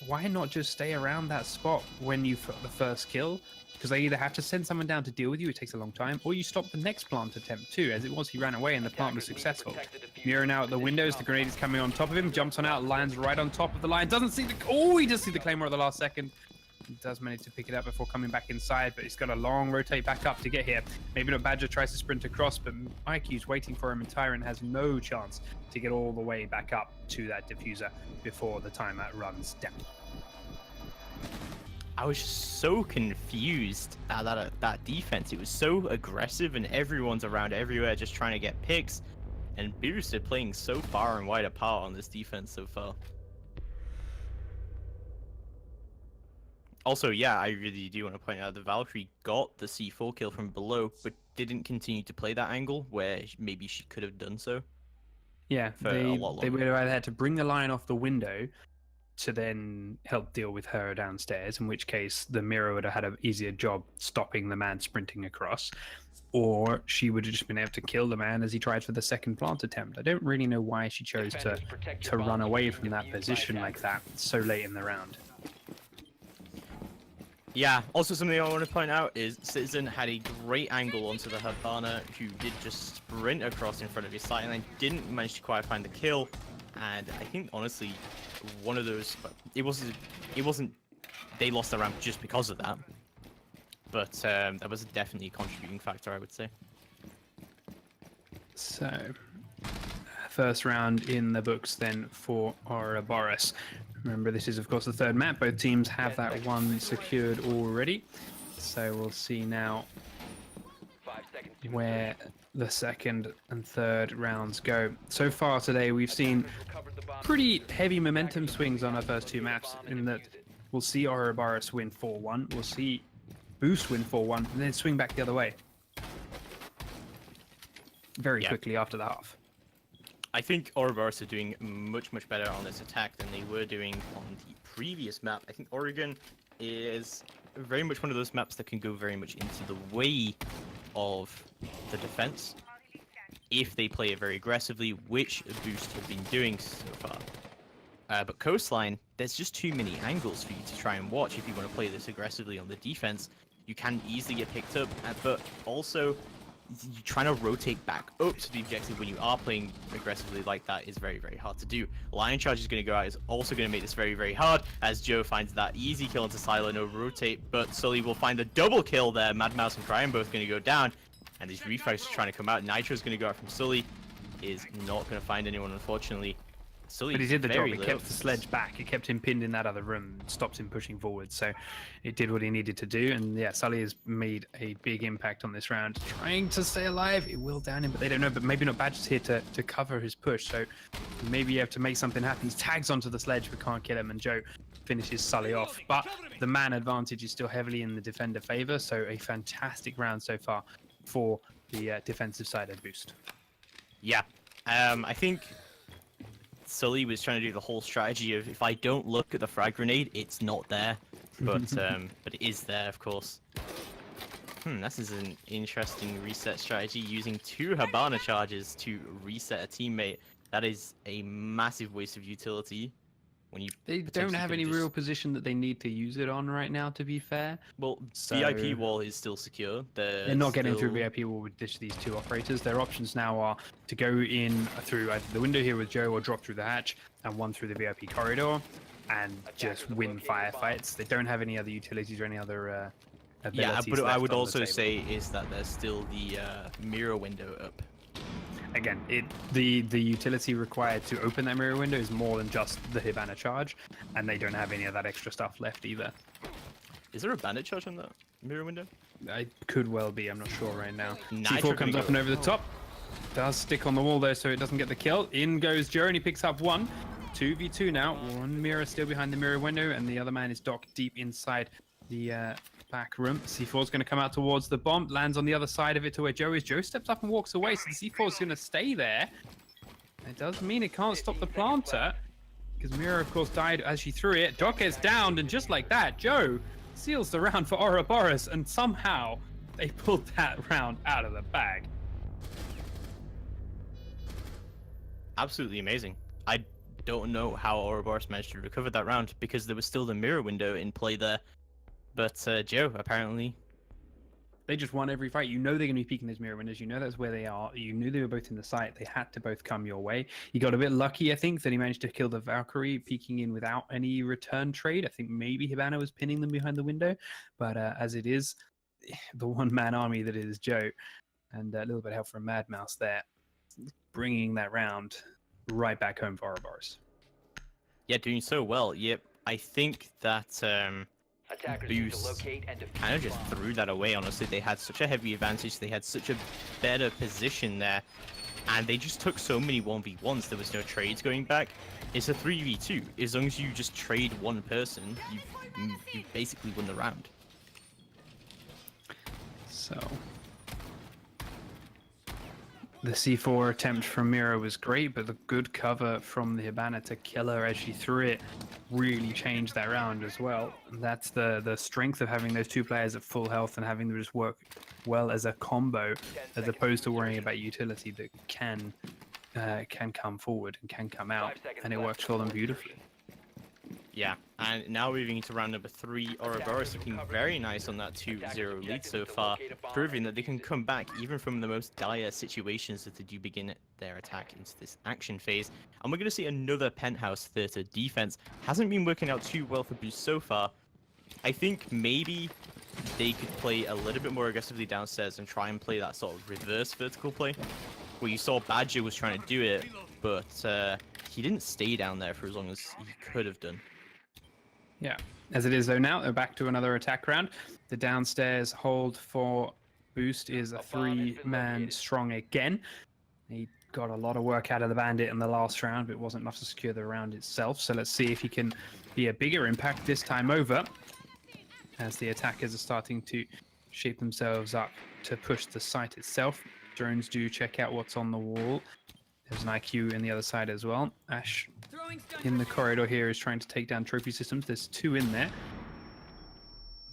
Why not just stay around that spot when you've got the first kill? Because they either have to send someone down to deal with you, it takes a long time, or you stop the next plant attempt too. As it was, he ran away and the plant was successful. Mira now at the windows, the grenade is coming on top of him, jumps on out, lands right on top of the line, doesn't see the... Oh, he does see the Claymore at the last second. He does manage to pick it up before coming back inside, but he's got a long rotate back up to get here. Maybe not. Badger tries to sprint across, but IQ's waiting for him, and Tyrant has no chance to get all the way back up to that diffuser before the timer runs down. I was just so confused at that defense. It was so aggressive and everyone's around everywhere just trying to get picks. And Boost are playing so far and wide apart on this defense so far. Also, yeah, I really do want to point out the Valkyrie got the C4 kill from below, but didn't continue to play that angle where maybe she could have done so. Yeah, they longer. would have either had to bring the line off the window to then help deal with her downstairs, in which case the Mirror would have had an easier job stopping the man sprinting across, or she would have just been able to kill the man as he tried for the second plant attempt. I don't really know why she chose to run away from that position like that so late in the round. Yeah, also something I want to point out is Citizen had a great angle onto the Habana, who did just sprint across in front of his site and then didn't manage to quite find the kill. And I think honestly, one of those, it wasn't they lost the round just because of that, but that was definitely a contributing factor, I would say. So, first round in the books then for Ouroboros. Remember, this is of course the third map. Both teams have that one secured already. So we'll see now where the second and third rounds go. So far today, we've seen pretty heavy momentum swings on our first 2 maps, in that we'll see Ouroboros win 4-1, we'll see Boost win 4-1, and then swing back the other way very quickly after the half. I think Ouroboros are doing much better on this attack than they were doing on the previous map. I think Oregon is very much one of those maps that can go very much into the way of the defense if they play it very aggressively, which Boost have been doing so far. But Coastline, there's just too many angles for you to try and watch if you want to play this aggressively on the defense. You can easily get picked up, but also you trying to rotate back up to the objective when you are playing aggressively like that is very, very hard to do. Lion Charge is going to go out, is also going to make this very, very hard as Joe finds that easy kill into Silo, no rotate, but Sully will find a double kill there. Mad Mouse and Cryon both going to go down, and these reflex are trying to come out. Nitro's going to go out from Sully, is not going to find anyone, unfortunately. Sully, but he did the job. very It low. kept the sledge back. It kept him pinned in that other room, stopped him pushing forward. So it did what he needed to do. And yeah, Sully has made a big impact on this round, trying to stay alive. It will down him, but they don't know. But maybe not. Badger's here to cover his push. So maybe you have to make something happen. He tags onto the sledge, but can't kill him. And Joe finishes Sully off. But the man advantage is still heavily in the defender favor. So a fantastic round so far for the defensive side of Boost. Yeah, I think Sully was trying to do the whole strategy of if I don't look at the frag grenade, it's not there. But it is there, of course. This is an interesting reset strategy, using 2 Habana charges to reset a teammate. That is a massive waste of utility. When you They don't potentially have could any just- real position that they need to use it on right now, to be fair. Well, So- VIP wall is still secure. They're not getting through still- VIP wall with these 2 operators. Their options now are to go in through either the window here with Joe or drop through the hatch and one through the VIP corridor and just win firefights. They don't have any other utilities or any other Yeah, abilities but I left would on the also table. say is that there's still the mirror window up. Again, the utility required to open that mirror window is more than just the Hibana charge, and they don't have any of that extra stuff left either. Is there a bandit charge on that mirror window? It could well be, I'm not sure right now. Nitro C4 comes gonna up go- and over the top. Does stick on the wall though, so it doesn't get the kill. In goes Joe, and he picks up 1. 2v2 now. One mirror still behind the mirror window, and the other man is docked deep inside the back room. C4's going to come out towards the bomb, lands on the other side of it to where Joe is. Joe steps up and walks away, so the C4's going to stay there. It does mean it can't stop the planter, because Mira, of course, died as she threw it. Doc gets downed, and just like that, Joe seals the round for Ouroboros, and somehow they pulled that round out of the bag. Absolutely amazing. I don't know how Ouroboros managed to recover that round because there was still the mirror window in play there. But Joe, apparently... They just won every fight. You know they're going to be peeking those mirror windows. You know that's where they are. You knew they were both in the site. They had to both come your way. He got a bit lucky, I think, that he managed to kill the Valkyrie, peeking in without any return trade. I think maybe Hibana was pinning them behind the window. But as it is, the one-man army that is Joe, and a little bit of help from Mad Mouse there, bringing that round right back home for Ouroboros. Yeah, doing so well. Yep, I think that Attackers need to Boost locate and defuse kind of just bombs. threw that away, honestly. They had such a heavy advantage. They had such a better position there. And they just took so many 1v1s. There was no trades going back. It's a 3v2. As long as you just trade one person, you basically won the round. So the C4 attempt from Mira was great, but the good cover from the Hibana to kill her as she threw it really changed that round as well. And that's the strength of having those 2 players at full health and having them just work well as a combo, as opposed to worrying about utility that can come forward and can come out, 5 seconds and it left works for them beautifully. Yeah, and now moving into round number 3, Ouroboros looking very nice on that 2-0 lead so far, proving that they can come back even from the most dire situations that they do begin their attack into this action phase. And we're going to see another Penthouse Theater defense. Hasn't been working out too well for Boost so far. I think maybe they could play a little bit more aggressively downstairs and try and play that sort of reverse vertical play, where you saw Badger was trying to do it, but he didn't stay down there for as long as he could have done. Yeah, as it is though now, they're back to another attack round. The downstairs hold for Boost is a 3-man strong again. He got a lot of work out of the Bandit in the last round, but it wasn't enough to secure the round itself. So let's see if he can be a bigger impact this time over, as the attackers are starting to shape themselves up to push the site itself. Drones do check out what's on the wall. There's an IQ in the other side as well. Ash in the corridor here is trying to take down trophy systems. There's 2 in there.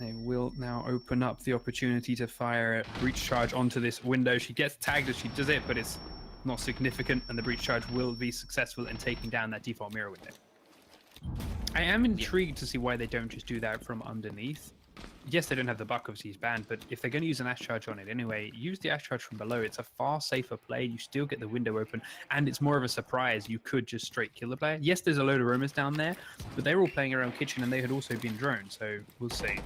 They will now open up the opportunity to fire a breach charge onto this window. She gets tagged as she does it, but it's not significant, and the breach charge will be successful in taking down that default mirror window. I am intrigued to see why they don't just do that from underneath. Yes, they don't have the buck, obviously he's banned, but if they're going to use an ash charge on it anyway, use the ash charge from below. It's a far safer play. You still get the window open, and it's more of a surprise. You could just straight kill the player. Yes, there's a load of roamers down there, but they were all playing around kitchen, and they had also been droned, so we'll see.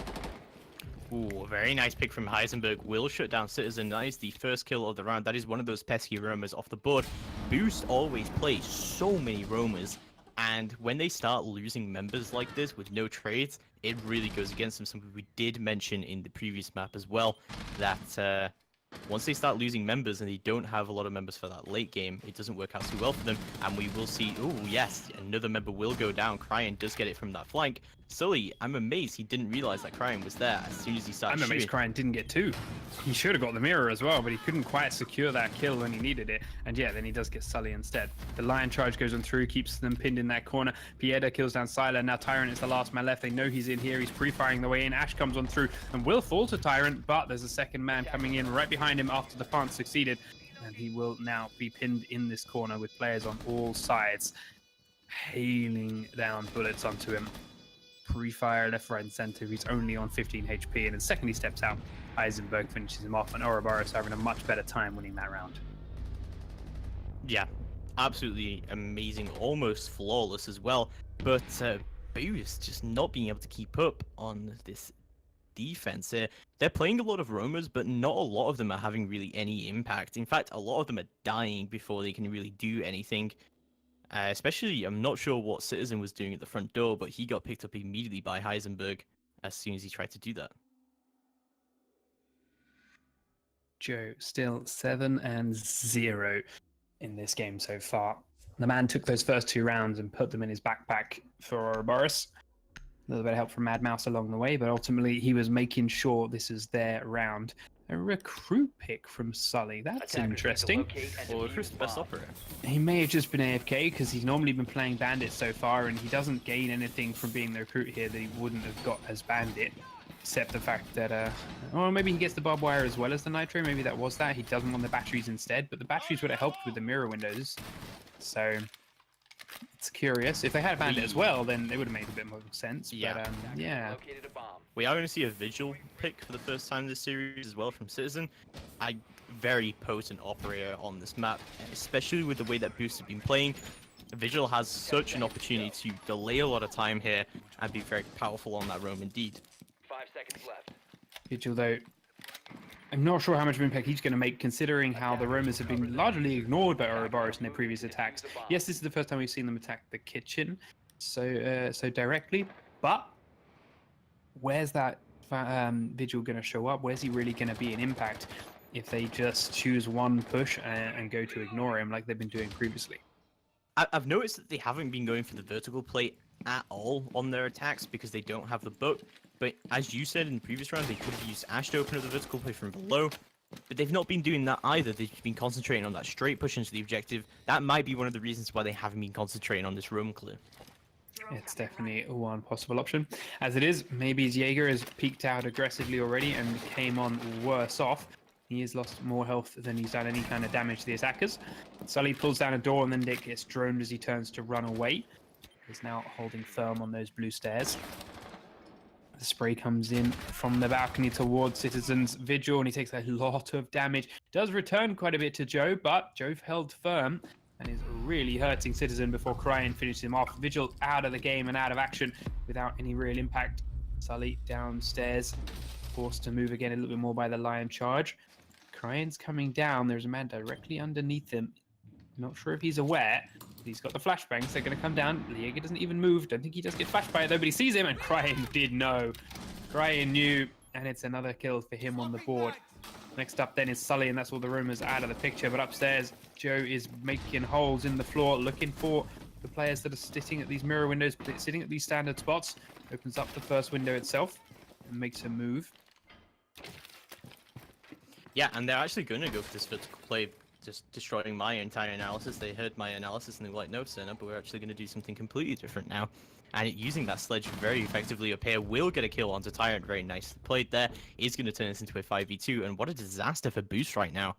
Ooh, a very nice pick from Heisenberg. Will shut down Citizen. That is the first kill of the round. That is one of those pesky roamers off the board. Boost always plays so many roamers, and when they start losing members like this with no trades, it really goes against them. Something we did mention in the previous map as well, that once they start losing members and they don't have a lot of members for that late game, it doesn't work out too well for them, and we will see, oh yes, another member will go down. Cryan does get it from that flank. Sully, I'm amazed he didn't realize that Cryan was there as soon as he started I'm amazed shooting. Cryan didn't get two. He should have got the mirror as well, but he couldn't quite secure that kill when he needed it. And yeah, then he does get Sully instead. The lion charge goes on through, keeps them pinned in that corner. Pieda kills down Sylar. Now Tyrant is the last man left. They know he's in here. He's pre-firing the way in. Ash comes on through and will fall to Tyrant, but there's a second man coming in right behind him after the plant succeeded. And he will now be pinned in this corner with players on all sides, hailing down bullets onto him. Pre-fire left, right, and center. He's only on 15 HP, and the second he steps out, Heisenberg finishes him off, and Ouroboros having a much better time winning that round. Yeah, absolutely amazing, almost flawless as well. But Boost just not being able to keep up on this defense. They're playing a lot of roamers, but not a lot of them are having really any impact. In fact, a lot of them are dying before they can really do anything. Especially, I'm not sure what Citizen was doing at the front door, but he got picked up immediately by Heisenberg as soon as he tried to do that. Joe still 7-0 in this game so far. The man took those first two rounds and put them in his backpack for Ouroboros. A little bit of help from Mad Mouse along the way, but ultimately he was making sure this is their round. A recruit pick from Sully. That's interesting. Or Chris, the best operator. He may have just been AFK because he's normally been playing Bandit so far, and he doesn't gain anything from being the recruit here that he wouldn't have got as Bandit, except the fact that, or maybe he gets the barbed wire as well as the nitro. Maybe that was that. He doesn't want the batteries instead, but the batteries would have helped with the mirror windows. So it's curious. If they had Bandit as well, then it would have made a bit more sense. Yeah. But yeah. Located a bomb. We are going to see a Vigil pick for the first time this series as well from Citizen. A very potent operator on this map, especially with the way that Boost has been playing. Vigil has such an opportunity to delay a lot of time here and be very powerful on that roam indeed. 5 seconds left. Vigil, though, I'm not sure how much of an impact he's going to make, considering how the roamers have been largely ignored by Ouroboros in their previous attacks. Yes, this is the first time we've seen them attack the kitchen so directly, but where's that Vigil going to show up? Where's he really going to be an impact if they just choose one push and go to ignore him like they've been doing previously? I've noticed that they haven't been going for the vertical play at all on their attacks because they don't have the book. But as you said in the previous round, they could have used Ash to open up the vertical play from below. But they've not been doing that either. They've been concentrating on that straight push into the objective. That might be one of the reasons why they haven't been concentrating on this roam clear. It's definitely one possible option. As it is, maybe Jaeger has peaked out aggressively already and came on worse off. He has lost more health than he's done any kind of damage to the attackers. Sully pulls down a door and then Dick gets droned as he turns to run away. He's now holding firm on those blue stairs. The spray comes in from the balcony towards Citizen's Vigil, and he takes a lot of damage. Does return quite a bit to Joe, but Joe held firm and is really hurting Citizen before Cryan finishes him off. Vigil out of the game and out of action without any real impact. Sully downstairs, forced to move again a little bit more by the lion charge. Cryan's coming down. There's a man directly underneath him. Not sure if he's aware. He's got the flashbangs. They're going to come down. Jaeger doesn't even move. Don't think he does get flashed by it though, but he sees him, and Cryan did know. Cryan knew, and it's another kill for him on the board. Next up then is Sully, and that's all the rumors out of the picture. But upstairs, Joe is making holes in the floor, looking for the players that are sitting at these mirror windows, sitting at these standard spots. Opens up the first window itself and makes a move. Yeah, and they're actually going to go for this vertical play just destroying my entire analysis. They heard my analysis and they were like, no, Senna, but we're actually going to do something completely different now. And using that sledge very effectively up here will get a kill onto Tyrant. Very nicely played there. Is going to turn this into a 5v2. And what a disaster for Boost right now.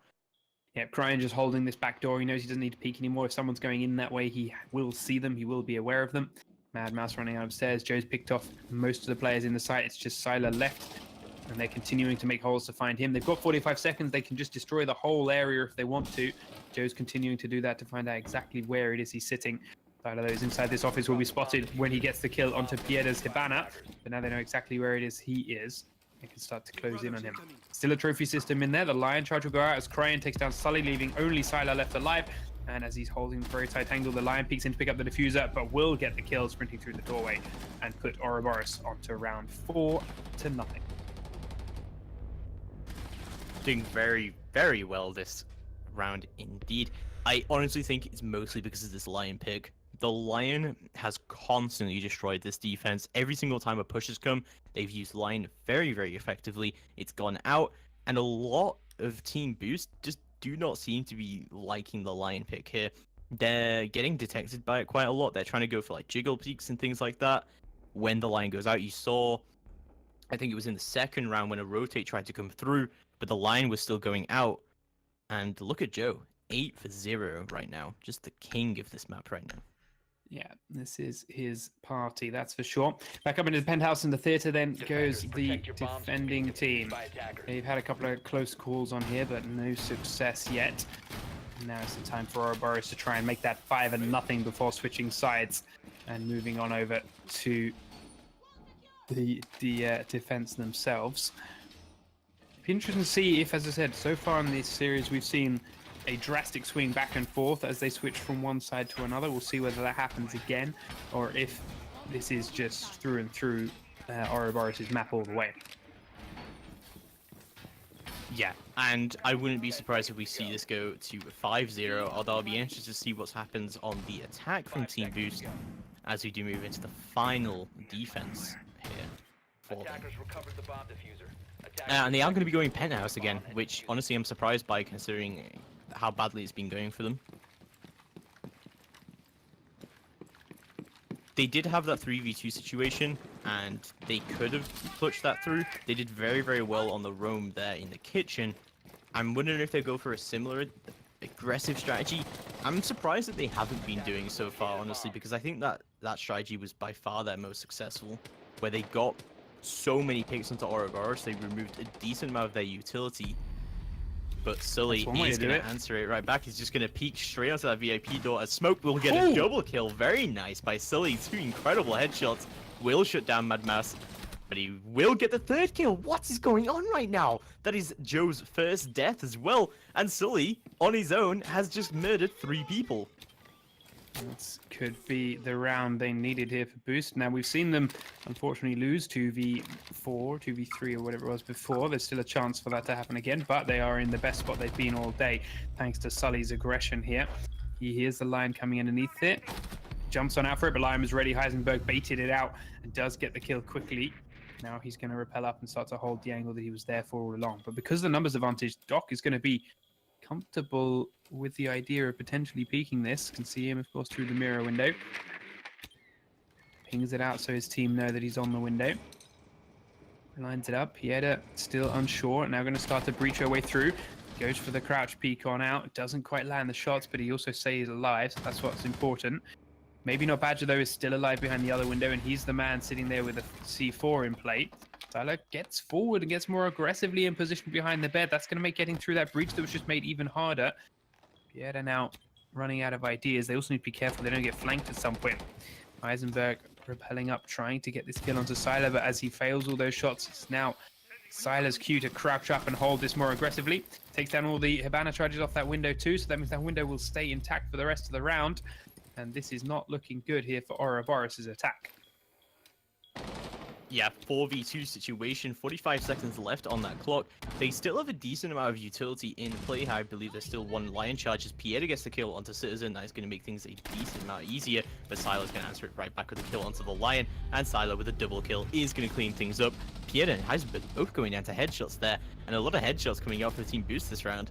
Yeah, Cryan just holding this back door. He knows he doesn't need to peek anymore. If someone's going in that way, he will see them. He will be aware of them. Mad Mouse running out upstairs. Joe's picked off most of the players in the site. It's just Sylar left. And they're continuing to make holes to find him. They've got 45 seconds. They can just destroy the whole area if they want to. Joe's continuing to do that to find out exactly where it is he's sitting. Side of those inside this office will be spotted when he gets the kill onto Pieda's Hibana. But now they know exactly where it is he is. They can start to close in on him. Still a trophy system in there. The Lion charge will go out as Cryan takes down Sully, leaving only Sylar left alive. And as he's holding the very tight angle, the Lion peeks in to pick up the diffuser, but will get the kill sprinting through the doorway and put Ouroboros onto round 4-0. Doing very, very well this round indeed. I honestly think it's mostly because of this Lion pick. The Lion has constantly destroyed this defense. Every single time a push has come, they've used Lion very, very effectively. It's gone out, and a lot of Team Boost just do not seem to be liking the Lion pick here. They're getting detected by it quite a lot. They're trying to go for like jiggle peaks and things like that. When the Lion goes out, you saw, I think it was in the second round when a rotate tried to come through, but the Lion was still going out. And look at Joe, 8 for 0 right now. Just the king of this map right now. Yeah, this is his party, that's for sure. Back up into the penthouse in the theater, then goes the defending team. They've had a couple of close calls on here, but no success yet. Now it's the time for Ouroboros to try and make that 5-0 before switching sides and moving on over to the defense themselves. Be interesting to see if, as I said, so far in this series we've seen a drastic swing back and forth as they switch from one side to another. We'll see whether that happens again, or if this is just through and through Ouroboros' map all the way. Yeah, and I wouldn't be surprised if we see this go to 5-0, although I'll be interested to see what happens on the attack from Team Boost as we do move into the final defense here for them. And they are going to be going penthouse again, which honestly I'm surprised by considering how badly it's been going for them. They did have that 3v2 situation, and they could have clutched that through. They did very, very well on the roam there in the kitchen. I'm wondering if they go for a similar aggressive strategy. I'm surprised that they haven't been doing so far, honestly, because I think that strategy was by far their most successful, where they got so many picks onto Ouroboros, they removed a decent amount of their utility. But Sully is going to answer it right back. He's just going to peek straight onto that VIP door as Smoke will get a double kill. Very nice by Sully. 2 incredible headshots. Will shut down Mad Mouse, but he will get the 3rd kill. What is going on right now? That is Joe's first death as well. And Sully, on his own, has just murdered 3 people. This could be the round they needed here for Boost. Now, we've seen them, unfortunately, lose 2v4, 2v3, or whatever it was before. There's still a chance for that to happen again, but they are in the best spot they've been all day, thanks to Sully's aggression here. He hears the Lion coming underneath it, jumps on out for it, but Lion was ready. Heisenberg baited it out and does get the kill quickly. Now he's going to rappel up and start to hold the angle that he was there for all along. But because of the numbers advantage, Doc is going to be comfortable with the idea of potentially peeking this. Can see him, of course, through the mirror window. Pings it out so his team know that he's on the window. Lines it up. Pieta still unsure. Now going to start to breach her way through. Goes for the crouch peek on out. Doesn't quite land the shots, but he also stays alive. So that's what's important. Maybe not Badger, though, is still alive behind the other window, and he's the man sitting there with a C4 in play. Tyler gets forward and gets more aggressively in position behind the bed. That's going to make getting through that breach that was just made even harder. Pieta now running out of ideas. They also need to be careful they don't get flanked at some point. Eisenberg repelling up, trying to get this kill onto Sylar, but as he fails all those shots, it's now Sylar's cue to crouch up and hold this more aggressively. Takes down all the Hibana charges off that window too, so that means that window will stay intact for the rest of the round. And this is not looking good here for Ouroboros' attack. Yeah, 4v2 situation, 45 seconds left on that clock. They still have a decent amount of utility in play. I believe there's still 1 Lion charge as Pieta gets the kill onto Citizen. That is going to make things a decent amount easier, but Sylar's going to answer it right back with a kill onto the Lion, and Sylar with a double kill is going to clean things up. Pieta and Heisenberg both going down to headshots there, and a lot of headshots coming out for Team Boost this round.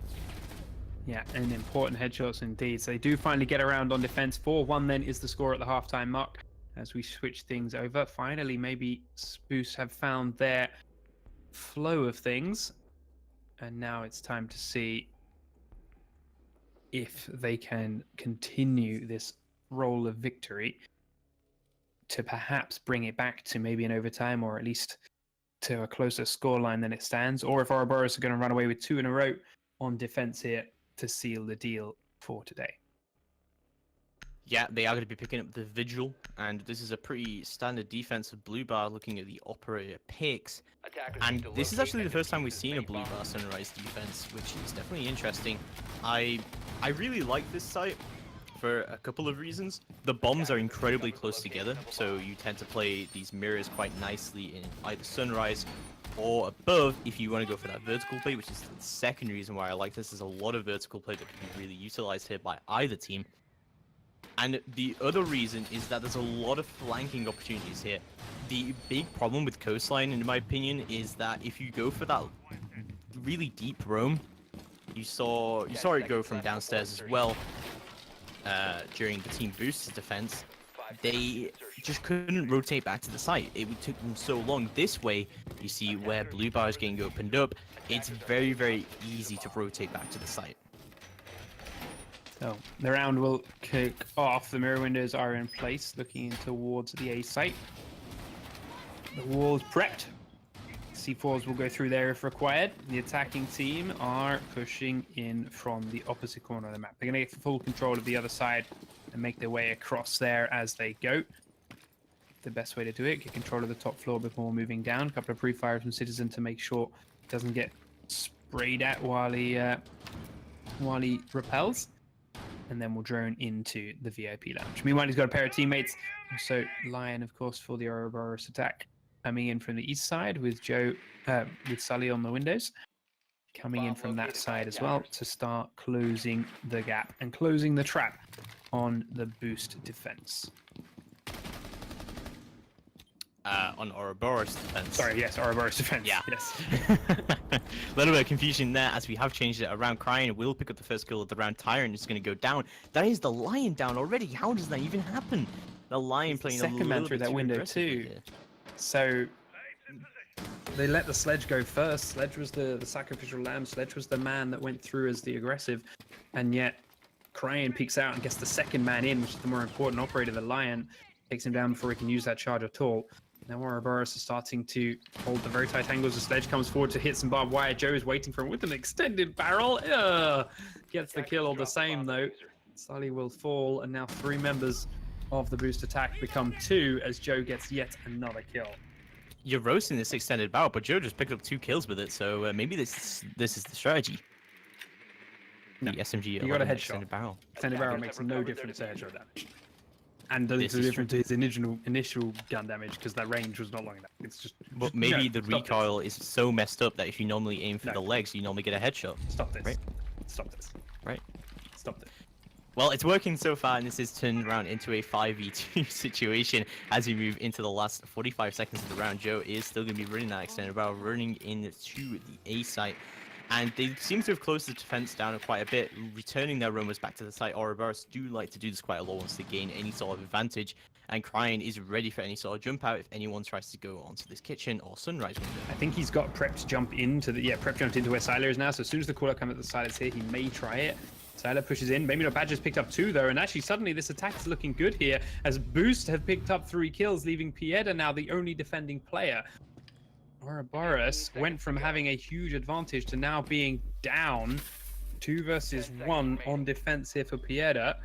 Yeah, and important headshots indeed. So they do finally get around on defense. 4-1 then is the score at the halftime mark as we switch things over. Finally, maybe Spoos have found their flow of things. And now it's time to see if they can continue this roll of victory to perhaps bring it back to maybe an overtime or at least to a closer scoreline than it stands, or if Ouroboros are going to run away with 2 in a row on defense here to seal the deal for today. Yeah, they are going to be picking up the Vigil, and this is a pretty standard defense of Blue Bar looking at the Operator picks. Attackers And need to this is locate actually the and first time defuse we've the seen a main Blue bomb. Bar Sunrise defense, which is definitely interesting. I really like this site for a couple of reasons. The bombs are incredibly close together, so you tend to play these mirrors quite nicely in either Sunrise or above if you want to go for that vertical play, which is the second reason why I like this. There's a lot of vertical play that can be really utilized here by either team. And the other reason is that there's a lot of flanking opportunities here. The big problem with Coastline, in my opinion, is that if you go for that really deep roam, you saw it go from downstairs as well during the team boost's defense. They just couldn't rotate back to the site. It took them so long. This way, you see where Blue Bar is getting opened up, it's very, very easy to rotate back to the site. So the round will kick off. The mirror windows are in place, looking towards the A site. The wall's prepped. C4s will go through there if required. The attacking team are pushing in from the opposite corner of the map. They're going to get full control of the other side and make their way across there as they go. The best way to do it, get control of the top floor before moving down. A couple of pre-fires from Citizen to make sure it doesn't get sprayed at while he repels. And then we'll drone into the VIP lounge. Meanwhile, he's got a pair of teammates. So Lion, of course, for the Ouroboros attack. Coming in from the east side with with Sully on the windows. Coming in from that side as well to start closing the gap and closing the trap on the boost defense. On Ouroboros defense. Sorry, yes, Ouroboros defense. Yeah. Yes. A little bit of confusion there as we have changed it around. Crying will pick up the first kill of the round. Tyrant is going to go down. That is the Lion down already. How does that even happen? The Lion He's the playing second a man little through bit that too window aggressively too. here. So they let the Sledge go first. Sledge was the sacrificial lamb. Sledge was the man that went through as the aggressive. And yet Cryan peeks out and gets the second man in, which is the more important operator. The Lion takes him down before he can use that charge at all. Now Ouroboros is starting to hold the very tight angles. The Sledge comes forward to hit some barbed wire. Joe is waiting for him with an extended barrel. Gets the kill all the same though. Sully will fall, and now 3 members of the boost attack become 2 as Joe gets yet another kill. You're roasting this extended barrel, but Joe just picked up 2 kills with it, so maybe this is the strategy. No, The SMG you got a 11 headshot. extended barrel. Extended barrel makes no difference to headshot damage. And doesn't This do is difference to his initial gun damage because that range was not long enough. It's just. But maybe no, the stop this. recoil is so messed up that if you normally aim for No. the legs, you normally get a headshot. Stop this. Right. Stop this. Right. Stop this. Well, it's working so far, and this is turned around into a 5v2 situation as we move into the last 45 seconds of the round. Joe is still going to be running that extended barrel, running into the A site. And they seem to have closed the defense down quite a bit, returning their roamers back to the site. Ouroboros do like to do this quite a lot once they gain any sort of advantage. And Cryan is ready for any sort of jump out if anyone tries to go onto this kitchen or sunrise window. I think he's got prepped jump into the prep jumped into where Siler is now. So as soon as the caller comes at the Siler's here, he may try it. Siler pushes in. Maybe not Badger's picked up 2 though, and actually suddenly this attack is looking good here as Boost have picked up 3 kills, leaving Pieda now the only defending player. Ouroboros went from having a huge advantage to now being down 2 versus 1 on defense here for Pieda.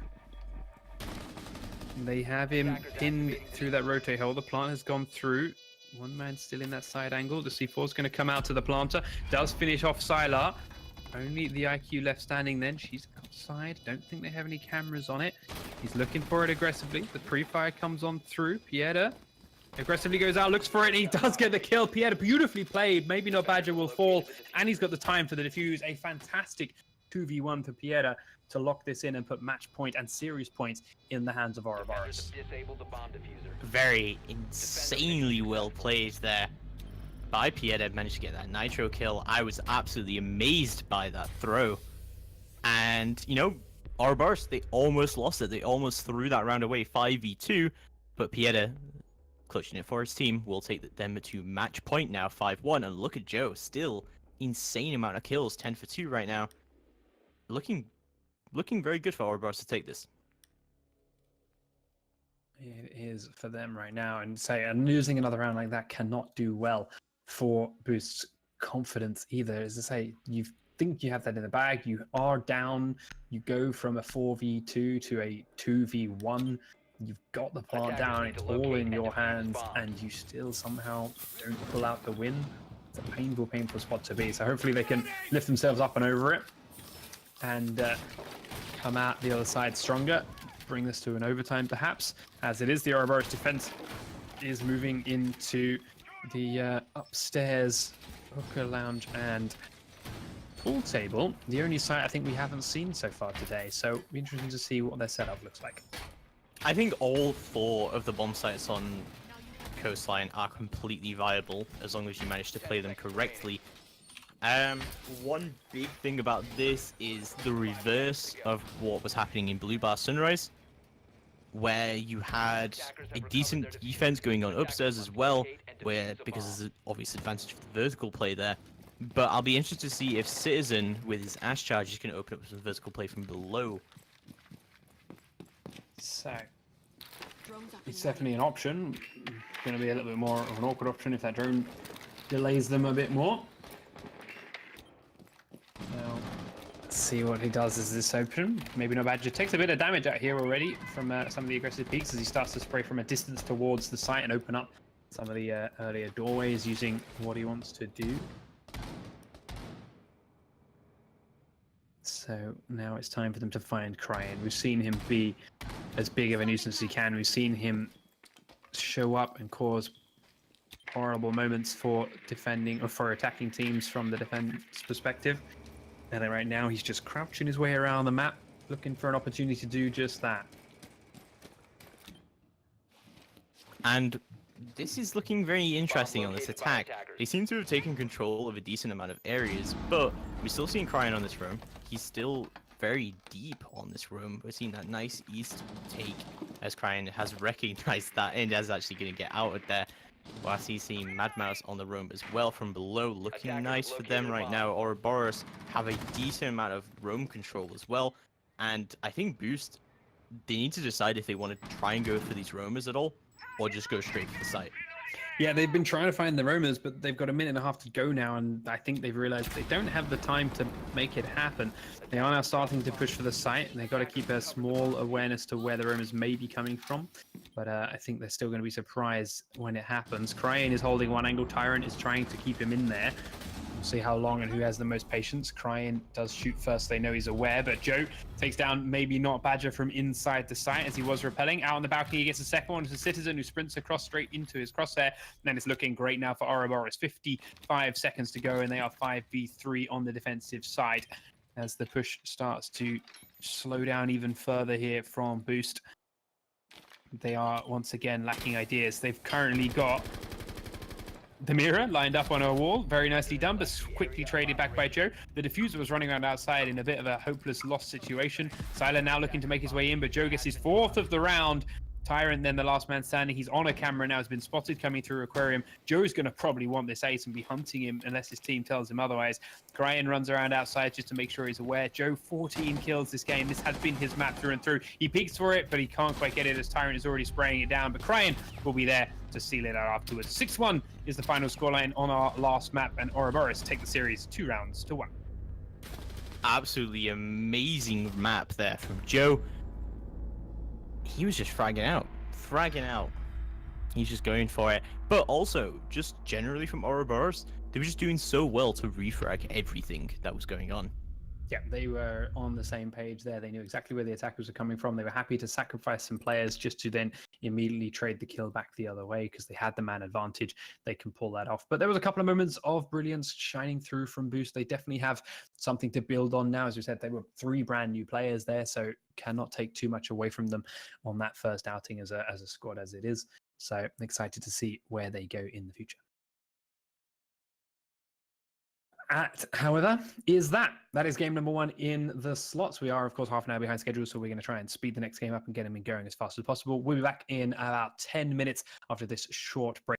They have him pinned through that rotate hole. The plant has gone through. 1 man still in that side angle. The C4 is going to come out to the planter. Does finish off Sylar. Only the IQ left standing then. She's outside. Don't think they have any cameras on it. He's looking for it aggressively. The pre-fire comes on through. Pieda aggressively goes out, looks for it, and he does get the kill. Pieda beautifully played. Maybe not Badger will fall. And he's got the time for the defuse. A fantastic 2v1 for Pieda to lock this in and put match point and series points in the hands of Ouroboros. Disable the bomb diffuser. Very insanely well played there by Pieda. Managed to get that nitro kill. I was absolutely amazed by that throw. And, you know, Ouroboros, they almost lost it. They almost threw that round away 5v2. But Pieta, clutching it for his team, will take them to match point now, 5-1. And look at Joe, still insane amount of kills, 10 for 2 right now. Looking very good for Ouroboros to take this. It is for them right now, and losing another round like that cannot do well for Boost's confidence either. As I say, you think you have that in the bag, you are down, you go from a 4v2 to a 2v1, you've got the plant Attackers down, need it's to all locate in and your defuse hands, bombs. and you still somehow don't pull out the win. It's a painful, painful spot to be. So hopefully they can lift themselves up and over it, and come out the other side stronger, bring this to an overtime perhaps. As it is, the Ouroboros defense is moving into the upstairs hooker lounge and pool table, the only site I think we haven't seen so far today. So it'll be interesting to see what their setup looks like. I think all 4 of the bomb sites on Coastline are completely viable as long as you manage to play them correctly. One big thing about this is the reverse of what was happening in Blue Bar Sunrise, where you had a decent defense going on upstairs as well, where because there's an obvious advantage for the vertical play there. But I'll be interested to see if Citizen, with his Ash charge, is going to open up some vertical play from below. So it's definitely an option. Going to be a little bit more of an awkward option if that drone delays them a bit more. Now, let's see what he does as this open. Maybe no Badger takes a bit of damage out here already from some of the aggressive peaks as he starts to spray from a distance towards the site and open up some of the earlier doorways using what he wants to do. So now it's time for them to find Cryan. We've seen him be as big of a nuisance as he can. We've seen him show up and cause horrible moments for defending or for attacking teams from the defense perspective. And then right now he's just crouching his way around the map, looking for an opportunity to do just that. And this is looking very interesting on this attack. They seem to have taken control of a decent amount of areas, but we're still seeing Cryan on this room. He's still very deep on this room. We're seeing that nice east take as Cryan has recognized that and is actually going to get out of there. Whilst he's seeing Mad Mouse on the room as well from below, looking Attackers nice for them located a right bomb. now. Ouroboros have a decent amount of roam control as well. And I think Boost, they need to decide if they want to try and go for these roamers at all, or just go straight for the site. Yeah, they've been trying to find the roamers, but they've got a minute and a half to go now, and I think they've realized they don't have the time to make it happen. They are now starting to push for the site, and they've got to keep a small awareness to where the roamers may be coming from. But I think they're still going to be surprised when it happens. Cryan is holding one angle. Tyrant is trying to keep him in there. We'll see how long and who has the most patience. Cryan does shoot first. They know he's aware, but Joe takes down maybe not Badger from inside the site as he was repelling. Out on the balcony, he gets a second one. It's a Citizen who sprints across straight into his crosshair. And then it's looking great now for Ouroboros. 55 seconds to go, and they are 5v3 on the defensive side as the push starts to slow down even further here from Boost. They are once again lacking ideas. They've currently got the mirror lined up on a wall, very nicely done, but quickly traded back by Joe. The diffuser was running around outside in a bit of a hopeless lost situation. Siler now looking to make his way in, but Joe gets his 4th of the round. Tyrant then the last man standing. He's on a camera now, has been spotted coming through Aquarium. Joe's going to probably want this ace and be hunting him unless his team tells him otherwise. Cryan runs around outside just to make sure he's aware. Joe, 14 kills this game. This has been his map through and through. He peeks for it, but he can't quite get it as Tyrant is already spraying it down. But Cryan will be there to seal it out afterwards. 6-1 is the final scoreline on our last map, and Ouroboros take the series 2 rounds to 1. Absolutely amazing map there from Joe. He was just fragging out. He's just going for it. But also, just generally from Ouroboros, they were just doing so well to refrag everything that was going on. Yeah, they were on the same page there. They knew exactly where the attackers were coming from. They were happy to sacrifice some players just to then immediately trade the kill back the other way because they had the man advantage. They can pull that off. But there was a couple of moments of brilliance shining through from Boost. They definitely have something to build on now. As we said, they were 3 brand new players there, so cannot take too much away from them on that first outing as a squad as it is. So excited to see where they go in the future. at, however, is that is game number 1 in the slots. We are, of course, half an hour behind schedule, so we're going to try and speed the next game up and get them going as fast as possible. We'll be back in about 10 minutes after this short break.